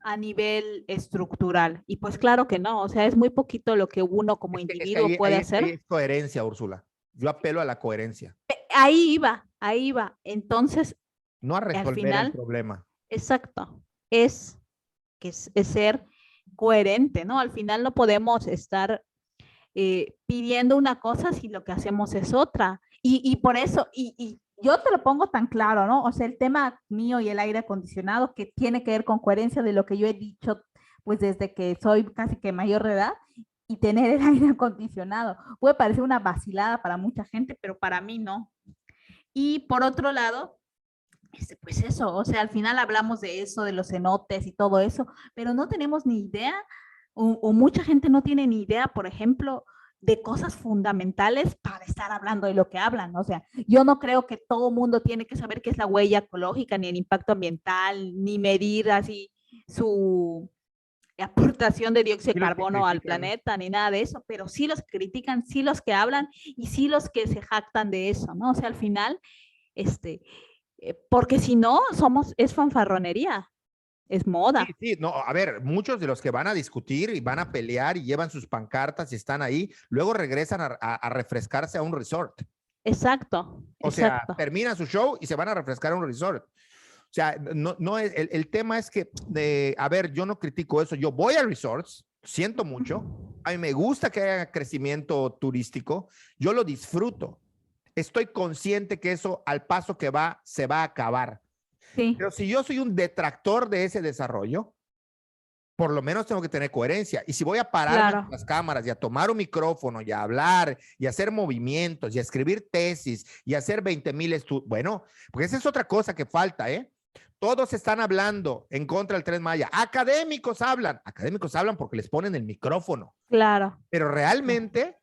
a nivel estructural. Y pues claro que no, o sea, es muy poquito lo que uno como Es que individuo puede ahí hacer. es coherencia, Úrsula. Yo apelo a la coherencia, Ahí iba, ahí va. Entonces, no a al resolver el final, problema. exacto, es es ser coherente, ¿no? Al final no podemos estar pidiendo una cosa si lo que hacemos es otra. Y por eso, yo te lo pongo tan claro, ¿no? O sea, el tema mío y el aire acondicionado que tiene que ver con coherencia de lo que yo he dicho, pues desde que soy casi que mayor de edad, y tener el aire acondicionado. Puede parecer una vacilada para mucha gente, pero para mí no. Y por otro lado, pues eso, o sea, al final hablamos de eso, de los cenotes y todo eso, pero no tenemos ni idea, o mucha gente no tiene ni idea, por ejemplo, de cosas fundamentales para estar hablando de lo que hablan. O sea, yo no creo que todo mundo tiene que saber qué es la huella ecológica, ni el impacto ambiental, ni medir así su aportación de dióxido Y de los que carbono al critican, planeta, ni nada de eso, pero sí los critican, sí los que hablan y sí los que se jactan de eso, ¿no? O sea, al final, este, porque si no, es fanfarronería, es sí, moda. sí, no, a ver, muchos de los que van a discutir y van a pelear y llevan sus pancartas y están ahí, luego regresan a refrescarse a un resort. Exacto, O sea, exacto. termina su show y se van a refrescar a un resort. O sea, no es, el tema es que, a ver, yo no critico eso, yo voy a resorts, siento mucho, a mí me gusta que haya crecimiento turístico, yo lo disfruto, estoy consciente que eso al paso que va, se va a acabar. Sí, Pero si yo soy un detractor de ese desarrollo, por lo menos tengo que tener coherencia. Y si voy a pararme ante claro. las cámaras y a tomar un micrófono y a hablar y a hacer movimientos y a escribir tesis y a hacer 20,000 estudios, bueno, porque esa es otra cosa que falta, ¿eh? Todos están hablando en contra del Tren Maya. Académicos hablan porque les ponen el micrófono, Claro. pero realmente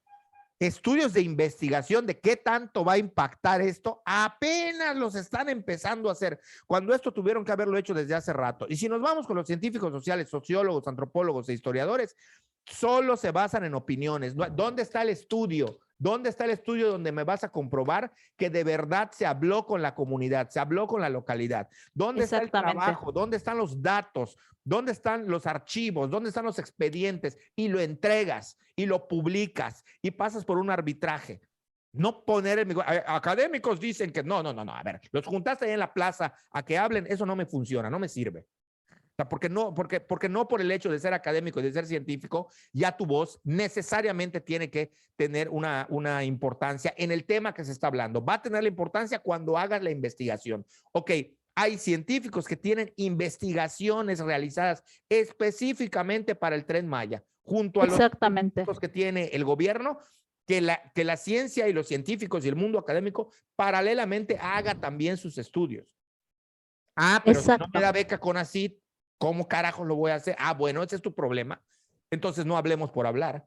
estudios de investigación de qué tanto va a impactar esto, apenas los están empezando a hacer, cuando esto tuvieron que haberlo hecho desde hace rato. Y si nos vamos con los científicos sociales, sociólogos, antropólogos e historiadores, solo se basan en opiniones. ¿Dónde está el estudio? ¿Dónde está el estudio donde me vas a comprobar que de verdad se habló con la comunidad, se habló con la localidad? ¿Dónde está el trabajo? ¿Dónde están los datos? ¿Dónde están los archivos? ¿Dónde están los expedientes? Y lo entregas y lo publicas y pasas por un arbitraje. No poner académicos dicen que no, a ver, los juntaste ahí en la plaza a que hablen, eso no me funciona, no me sirve. O sea, porque no por el hecho de ser académico y de ser científico, ya tu voz necesariamente tiene que tener una importancia en el tema que se está hablando. Va a tener la importancia cuando hagas la investigación. Ok, hay científicos que tienen investigaciones realizadas específicamente para el Tren Maya, junto a los científicos que tiene el gobierno, que la ciencia y los científicos y el mundo académico paralelamente haga también sus estudios. Pero si no me da beca CONACYT, ¿cómo carajos lo voy a hacer? Bueno, ese es tu problema. Entonces no hablemos por hablar.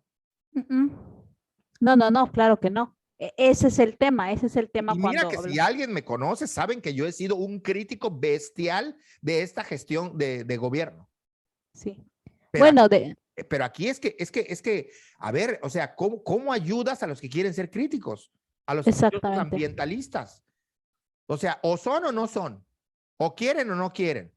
No, claro que no. Ese es el tema, ese es el tema. Y mira que si alguien me conoce, saben que yo he sido un crítico bestial de esta gestión de gobierno. Sí. Pero aquí es que, a ver, o sea, ¿cómo ayudas a los que quieren ser críticos? A los ambientalistas. O sea, o son o no son, o quieren o no quieren.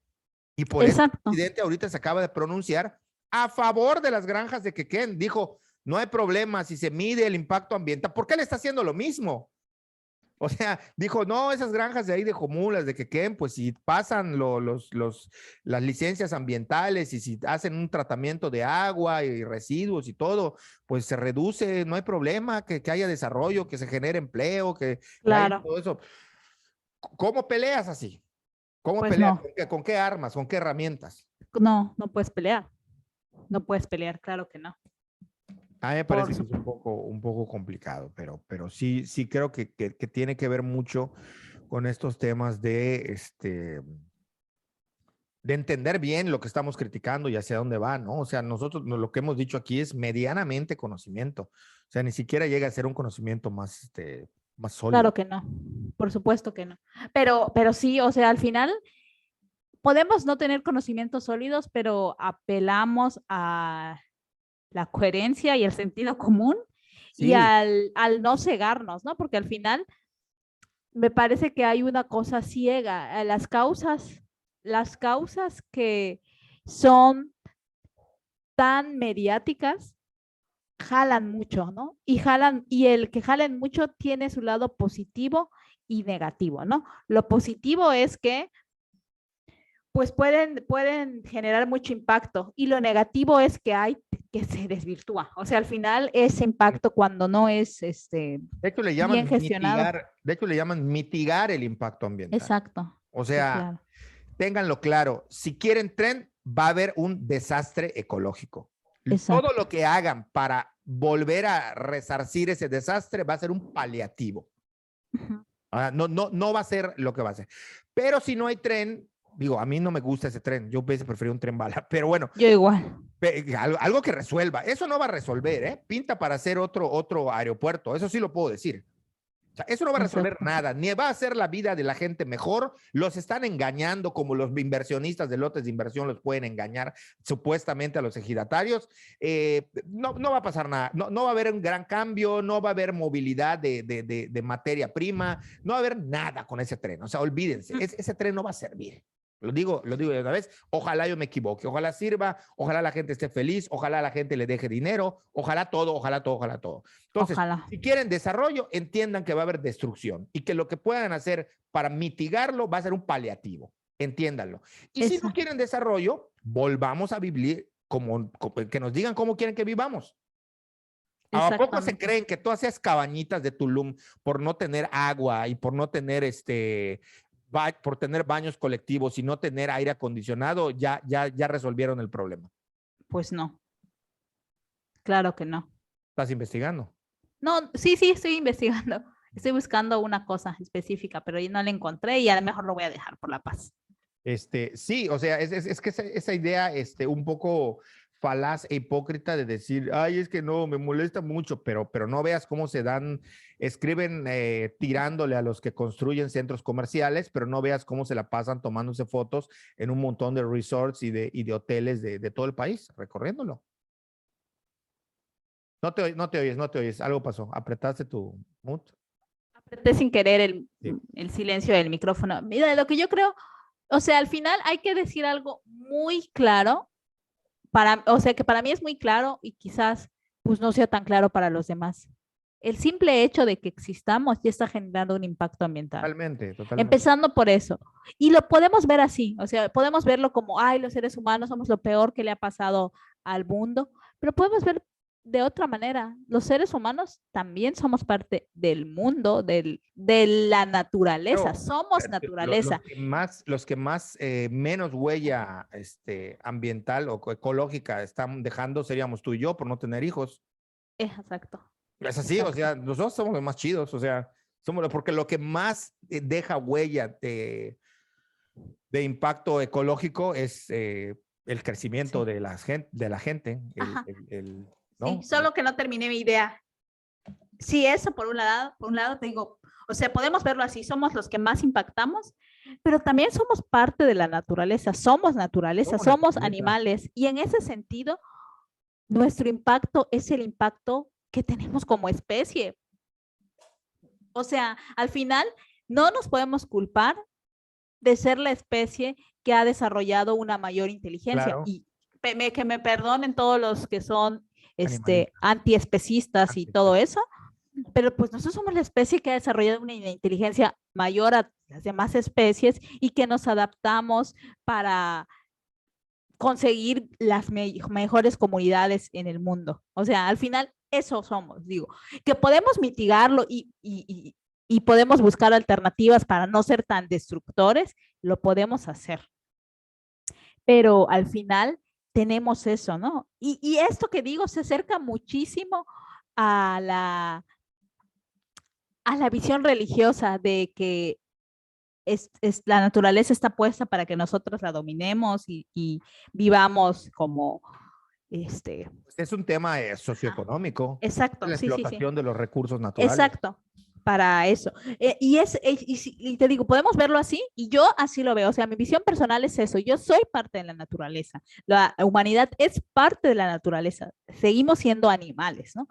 Y por eso el presidente ahorita se acaba de pronunciar a favor de las granjas de Quequén. Dijo, no hay problema si se mide el impacto ambiental. ¿Por qué le está haciendo lo mismo? O sea, dijo, no, esas granjas de ahí de Jomulas, de Quequén, pues si pasan las licencias ambientales y si hacen un tratamiento de agua y residuos y todo, pues se reduce, no hay problema, que haya desarrollo, que se genere empleo, que haya todo eso. ¿Cómo peleas así? ¿Cómo peleas? No. ¿Con qué armas? ¿Con qué herramientas? No puedes pelear. No puedes pelear, claro que no. A mí me parece que es un poco complicado, pero sí creo que tiene que ver mucho con estos temas de entender bien lo que estamos criticando y hacia dónde va, ¿no? O sea, nosotros lo que hemos dicho aquí es medianamente conocimiento. O sea, ni siquiera llega a ser un conocimiento más sólido. Claro que no, por supuesto que no. Pero sí, o sea, al final podemos no tener conocimientos sólidos, pero apelamos a la coherencia y el sentido común y al no cegarnos, ¿no? Porque al final me parece que hay una cosa ciega. Las causas que son tan mediáticas jalan mucho, ¿no? Y el que jalen mucho tiene su lado positivo y negativo, ¿no? Lo positivo es que pues pueden generar mucho impacto y lo negativo es que se desvirtúa. O sea, al final ese impacto cuando no es de hecho, le llaman bien gestionado. De hecho, le llaman mitigar el impacto ambiental. Exacto. O sea, sí, claro. Ténganlo claro, si quieren tren, va a haber un desastre ecológico. Exacto. Todo lo que hagan para volver a resarcir ese desastre va a ser un paliativo. No va a ser lo que va a ser. Pero si no hay tren, digo, a mí no me gusta ese tren, yo hubiese preferido un tren bala, pero bueno. Yo igual. Algo que resuelva, eso no va a resolver, ¿eh? Pinta para hacer otro aeropuerto, eso sí lo puedo decir. O sea, eso no va a resolver nada, ni va a hacer la vida de la gente mejor, los están engañando como los inversionistas de lotes de inversión los pueden engañar supuestamente a los ejidatarios. No va a pasar nada, no va a haber un gran cambio, no va a haber movilidad de materia prima, no va a haber nada con ese tren, o sea, olvídense, ese tren no va a servir. Lo digo de una vez, ojalá yo me equivoque, ojalá sirva, ojalá la gente esté feliz, ojalá la gente le deje dinero, ojalá todo. Entonces, si quieren desarrollo, entiendan que va a haber destrucción y que lo que puedan hacer para mitigarlo va a ser un paliativo, entiéndanlo. Y si no quieren desarrollo, volvamos a vivir que nos digan cómo quieren que vivamos. ¿A poco se creen que todas esas cabañitas de Tulum por no tener agua y por no tener por tener baños colectivos y no tener aire acondicionado, ya resolvieron el problema? Pues no. Claro que no. ¿Estás investigando? No, sí, estoy investigando. Estoy buscando una cosa específica, pero no la encontré y a lo mejor lo voy a dejar por la paz. Sí, o sea, es que esa idea un poco falaz e hipócrita de decir, ay, es que no, me molesta mucho, pero no veas cómo se dan, escriben tirándole a los que construyen centros comerciales, pero no veas cómo se la pasan tomándose fotos en un montón de resorts y de hoteles de todo el país, recorriéndolo. No te oyes, algo pasó, apretaste tu mute. Apreté sin querer Sí. el silencio del micrófono. Mira, lo que yo creo, o sea, al final hay que decir algo muy claro, o sea, que para mí es muy claro y quizás pues no sea tan claro para los demás. El simple hecho de que existamos ya está generando un impacto ambiental. Totalmente, totalmente. Empezando por eso. Y lo podemos ver así, o sea, podemos verlo como, ay, los seres humanos somos lo peor que le ha pasado al mundo, pero podemos ver de otra manera. Los seres humanos también somos parte del mundo, de la naturaleza, Pero, somos naturaleza. los que más menos huella ambiental o ecológica están dejando seríamos tú y yo por no tener hijos. Exacto. Es así, Exacto. o sea, nosotros somos los más chidos, o sea, porque lo que más deja huella de impacto ecológico es el crecimiento Sí. de la gente, Ajá. ¿no? Sí, solo que no terminé mi idea. Sí, eso por un lado te digo, o sea, podemos verlo así, somos los que más impactamos, pero también somos parte de la naturaleza, somos naturaleza, somos animales, y en ese sentido, nuestro impacto es el impacto que tenemos como especie. O sea, al final, no nos podemos culpar de ser la especie que ha desarrollado una mayor inteligencia. Claro. Y que me perdonen todos los que son antiespecistas y todo eso, pero pues nosotros somos la especie que ha desarrollado una inteligencia mayor a las demás especies y que nos adaptamos para conseguir las mejores comunidades en el mundo. O sea, al final eso somos, digo, que podemos mitigarlo y podemos buscar alternativas para no ser tan destructores, lo podemos hacer. Pero al final tenemos eso, ¿no? Y esto que digo se acerca muchísimo a la visión religiosa de que la naturaleza está puesta para que nosotros la dominemos y vivamos como Es un tema socioeconómico. Exacto, La sí, sí, explotación sí. de los recursos naturales. Exacto, para eso. Y te digo, podemos verlo así y yo así lo veo. O sea, mi visión personal es eso. Yo soy parte de la naturaleza. La humanidad es parte de la naturaleza. Seguimos siendo animales, ¿no?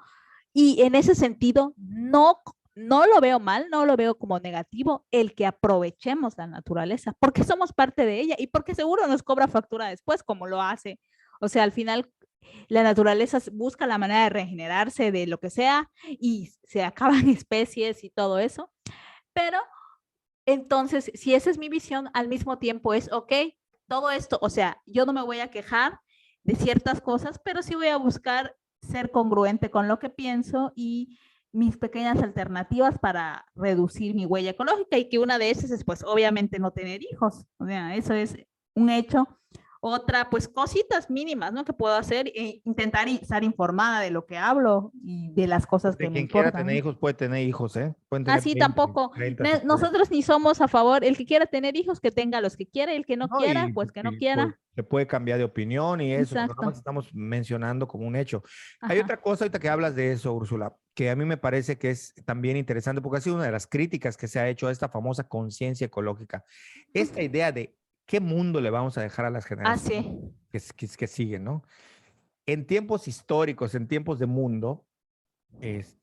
Y en ese sentido, no lo veo mal, no lo veo como negativo el que aprovechemos la naturaleza, porque somos parte de ella y porque seguro nos cobra factura después, como lo hace. O sea, al final la naturaleza busca la manera de regenerarse de lo que sea y se acaban especies y todo eso. Pero entonces, si esa es mi visión, al mismo tiempo es, ok, todo esto, o sea, yo no me voy a quejar de ciertas cosas, pero sí voy a buscar ser congruente con lo que pienso y mis pequeñas alternativas para reducir mi huella ecológica y que una de esas es pues obviamente no tener hijos, o sea, eso es un hecho. Otra, pues cositas mínimas, ¿no? Que puedo hacer e intentar estar informada de lo que hablo y de las cosas que me Quien quiera importan. tener hijos puede tener hijos, ¿eh? Pueden tener Así 20, tampoco. 30, Nosotros ni somos a favor. El que quiera tener hijos, que tenga los que quiera. Y el que no quiera, pues que no pues, quiera. se puede cambiar de opinión y eso, pero Exacto. nomás estamos mencionando como un hecho. Hay Ajá. otra cosa ahorita que hablas de eso, Úrsula, que a mí me parece que es también interesante porque ha sido una de las críticas que se ha hecho a esta famosa conciencia ecológica. Esta idea de qué mundo le vamos a dejar a las generaciones que siguen, ¿no? En tiempos históricos, en tiempos de mundo, pues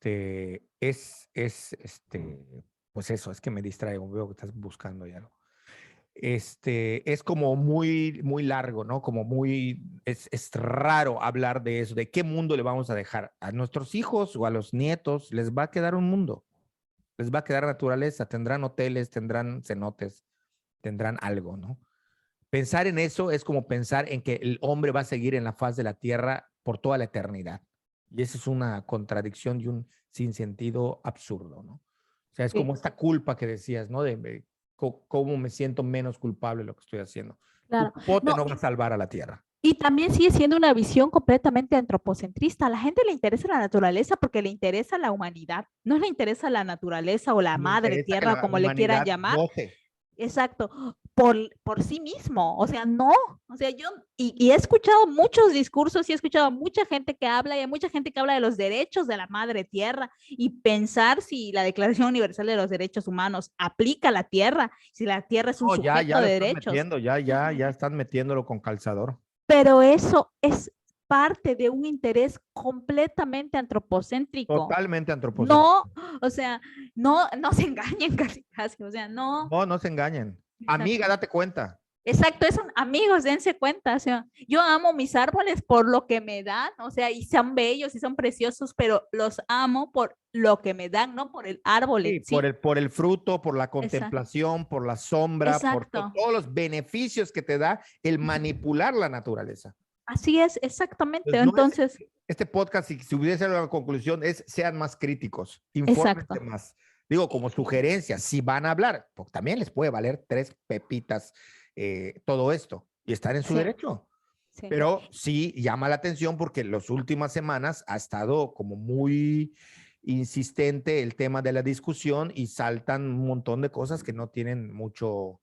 eso, es que me distraigo, veo que estás buscando ya, ¿no? Es como muy, muy largo, ¿no? Como es raro hablar de eso, de qué mundo le vamos a dejar a nuestros hijos o a los nietos, les va a quedar un mundo, les va a quedar naturaleza, tendrán hoteles, tendrán cenotes, tendrán algo, ¿no? Pensar en eso es como pensar en que el hombre va a seguir en la faz de la tierra por toda la eternidad. Y eso es una contradicción y un sinsentido absurdo, ¿no? O sea, es como esta culpa que decías, ¿no? De cómo me siento menos culpable de lo que estoy haciendo. Claro. Tu pote no va a salvar a la tierra. Y también sigue siendo una visión completamente antropocentrista. A la gente le interesa la naturaleza porque le interesa la humanidad. No le interesa la naturaleza o la madre tierra, como le quieran llamar. Exacto. por sí mismo, o sea, no, o sea, yo, y he escuchado muchos discursos y he escuchado a mucha gente que habla y hay mucha gente que habla de los derechos de la madre tierra y pensar si la Declaración Universal de los Derechos Humanos aplica a la tierra, si la tierra es un No, ya sujeto lo de están derechos, metiendo, ya están metiéndolo con calzador. pero eso es parte de un interés completamente antropocéntrico. Totalmente antropocéntrico. No, o sea, no se engañen casi, casi, o sea, no. No, no se engañen. Amiga, Exacto. date cuenta. Exacto, es un, amigos, dense cuenta, o sea, yo amo mis árboles por lo que me dan, o sea, y son bellos y son preciosos, pero los amo por lo que me dan, no por el árbol Sí, en sí. por el fruto, por la Exacto, contemplación, por la sombra, por exacto. todos los beneficios que te da el manipular la naturaleza. Así es, exactamente. Entonces, no es Entonces, este podcast, si hubiese una conclusión, es sean más críticos, infórmense exacto. más. Digo, como sugerencia, si van a hablar, pues también les puede valer tres pepitas todo esto y están en su Sí, derecho. sí. Pero sí llama la atención porque las últimas semanas ha estado como muy insistente el tema de la discusión y saltan un montón de cosas que no tienen mucho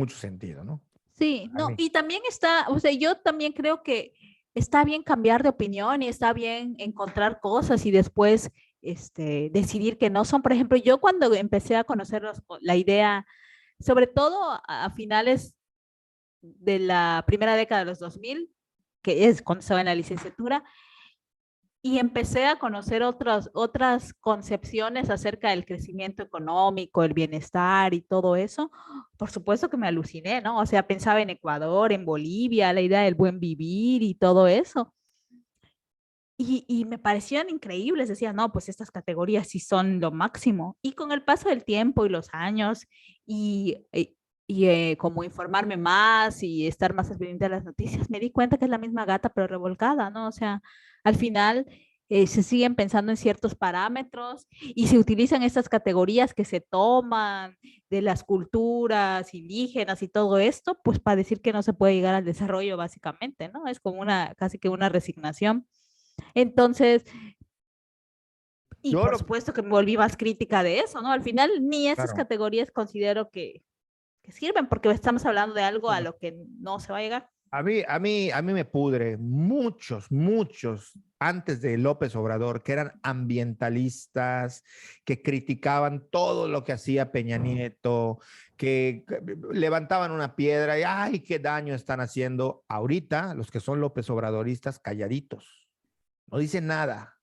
sentido, ¿no? Sí, A no, mí. y también está, o sea, yo también creo que está bien cambiar de opinión y está bien encontrar cosas y después decidir que no son. Por ejemplo, yo cuando empecé a conocer la idea, sobre todo a finales de la primera década de los 2000, que es cuando estaba en la licenciatura, y empecé a conocer otras concepciones acerca del crecimiento económico, el bienestar y todo eso. Por supuesto que me aluciné, ¿no? O sea, pensaba en Ecuador, en Bolivia, la idea del buen vivir y todo eso. Y me parecían increíbles, decía, no, pues estas categorías sí son lo máximo. Y con el paso del tiempo y los años como informarme más y estar más al pendiente de las noticias, me di cuenta que es la misma gata pero revolcada, ¿no? O sea, al final se siguen pensando en ciertos parámetros y se utilizan estas categorías que se toman de las culturas indígenas y todo esto, pues para decir que no se puede llegar al desarrollo básicamente, ¿no? Es como una, casi que una resignación. Entonces, y Yo por lo, supuesto que me volví más crítica de eso, ¿no? Al final, ni esas claro, categorías considero que sirven, porque estamos hablando de algo a lo que no se va a llegar. a mí me pudre muchos antes de López Obrador, que eran ambientalistas, que criticaban todo lo que hacía Peña Nieto, que levantaban una piedra y, ay, qué daño están haciendo. Ahorita, los que son López Obradoristas, calladitos, no dicen nada.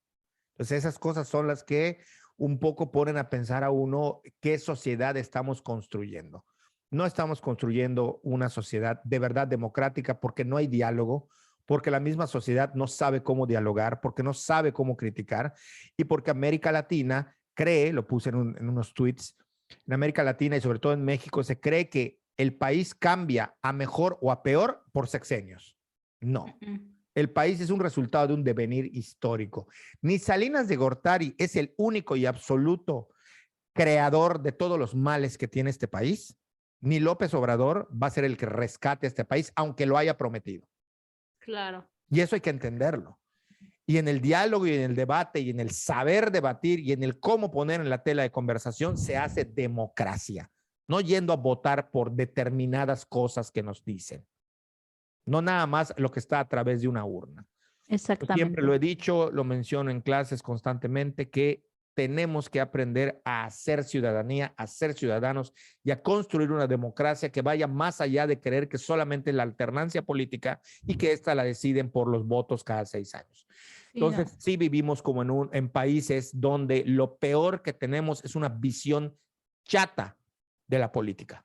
Entonces, esas cosas son las que un poco ponen a pensar a uno qué sociedad estamos construyendo. No estamos construyendo una sociedad de verdad democrática porque no hay diálogo, porque la misma sociedad no sabe cómo dialogar, porque no sabe cómo criticar y porque América Latina cree, lo puse en unos tweets, en América Latina y sobre todo en México se cree que el país cambia a mejor o a peor por sexenios. Uh No. -uh. El país es un resultado de un devenir histórico. Ni Salinas de Gortari es el único y absoluto creador de todos los males que tiene este país, ni López Obrador va a ser el que rescate este país, aunque lo haya prometido. Claro. Y eso hay que entenderlo. Y en el diálogo y en el debate y en el saber debatir y en el cómo poner en la tela de conversación se hace democracia, no yendo a votar por determinadas cosas que nos dicen, no nada más lo que está a través de una urna. Yo siempre lo Exactamente. he dicho, lo menciono en clases constantemente, que tenemos que aprender a hacer ciudadanía, a ser ciudadanos y a construir una democracia que vaya más allá de creer que solamente la alternancia política y que esta la deciden por los votos cada 6 años. Sí, no. Entonces, sí vivimos como en países donde lo peor que tenemos es una visión chata de la política.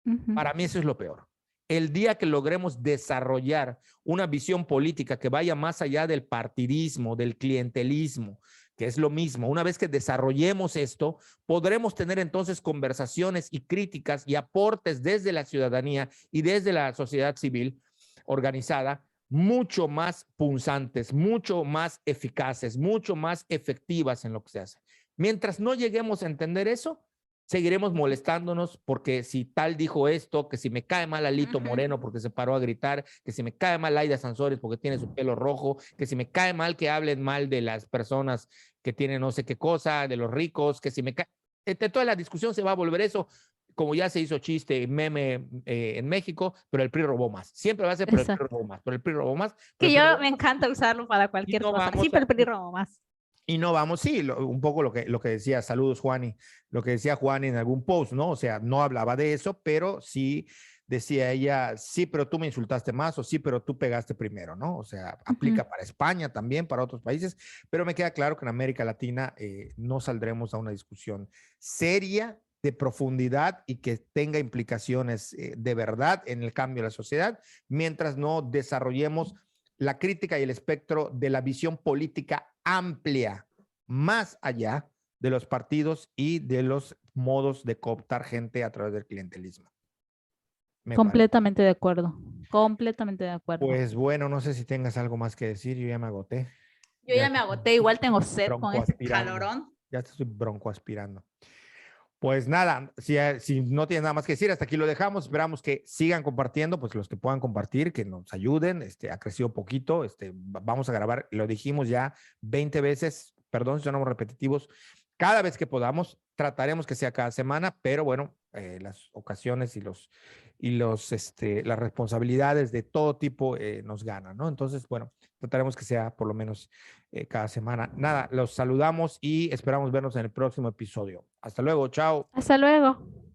Uh -huh. Para mí eso es lo peor. El día que logremos desarrollar una visión política que vaya más allá del partidismo, del clientelismo, que es lo mismo, una vez que desarrollemos esto, podremos tener entonces conversaciones y críticas y aportes desde la ciudadanía y desde la sociedad civil organizada mucho más punzantes, mucho más eficaces, mucho más efectivas en lo que se hace. Mientras no lleguemos a entender eso, seguiremos molestándonos porque si tal dijo esto, que si me cae mal Alito Moreno porque se paró a gritar, que si me cae mal Laida Sansores porque tiene su pelo rojo, que si me cae mal que hablen mal de las personas que tienen no sé qué cosa, de los ricos, que si me cae... Toda la discusión se va a volver eso. como ya se hizo chiste, meme en México, pero el PRI robó más. Siempre va a ser, pero el PRI Exacto. robó más, pero el PRI robó más, pero Que el PRI yo robó me más. encanta usarlo para Y cualquier no cosa. vamos Sí, pero el PRI robó más. y no vamos, sí, un poco lo que decía, saludos Juani, lo que decía Juani en algún post, ¿no? O sea, no hablaba de eso, pero sí decía ella, sí, pero tú me insultaste más, o sí, pero tú pegaste primero, ¿no? O sea, Ujú. aplica para España también, para otros países, pero me queda claro que en América Latina no saldremos a una discusión seria, de profundidad y que tenga implicaciones de verdad en el cambio de la sociedad, mientras no desarrollemos la crítica y el espectro de la visión política amplia, más allá de los partidos y de los modos de cooptar gente a través del clientelismo. Me parece. Completamente de acuerdo. Completamente de acuerdo. Pues bueno, no sé si tengas algo más que decir, yo ya me agoté. Yo Ya ya me agoté, igual tengo sed con este broncoaspirando. calorón. Ya te estoy broncoaspirando. Pues nada, si no tienes nada más que decir, hasta aquí lo dejamos. Esperamos que sigan compartiendo, pues los que puedan compartir, que nos ayuden. Ha crecido poquito. Vamos a grabar, lo dijimos ya 20 veces, perdón si sonamos repetitivos, cada vez que podamos. Trataremos que sea cada semana, pero bueno, las ocasiones las responsabilidades de todo tipo nos ganan, ¿no? Entonces, bueno, trataremos que sea por lo menos cada semana. Nada, los saludamos y esperamos vernos en el próximo episodio. Hasta luego, chao. Hasta luego.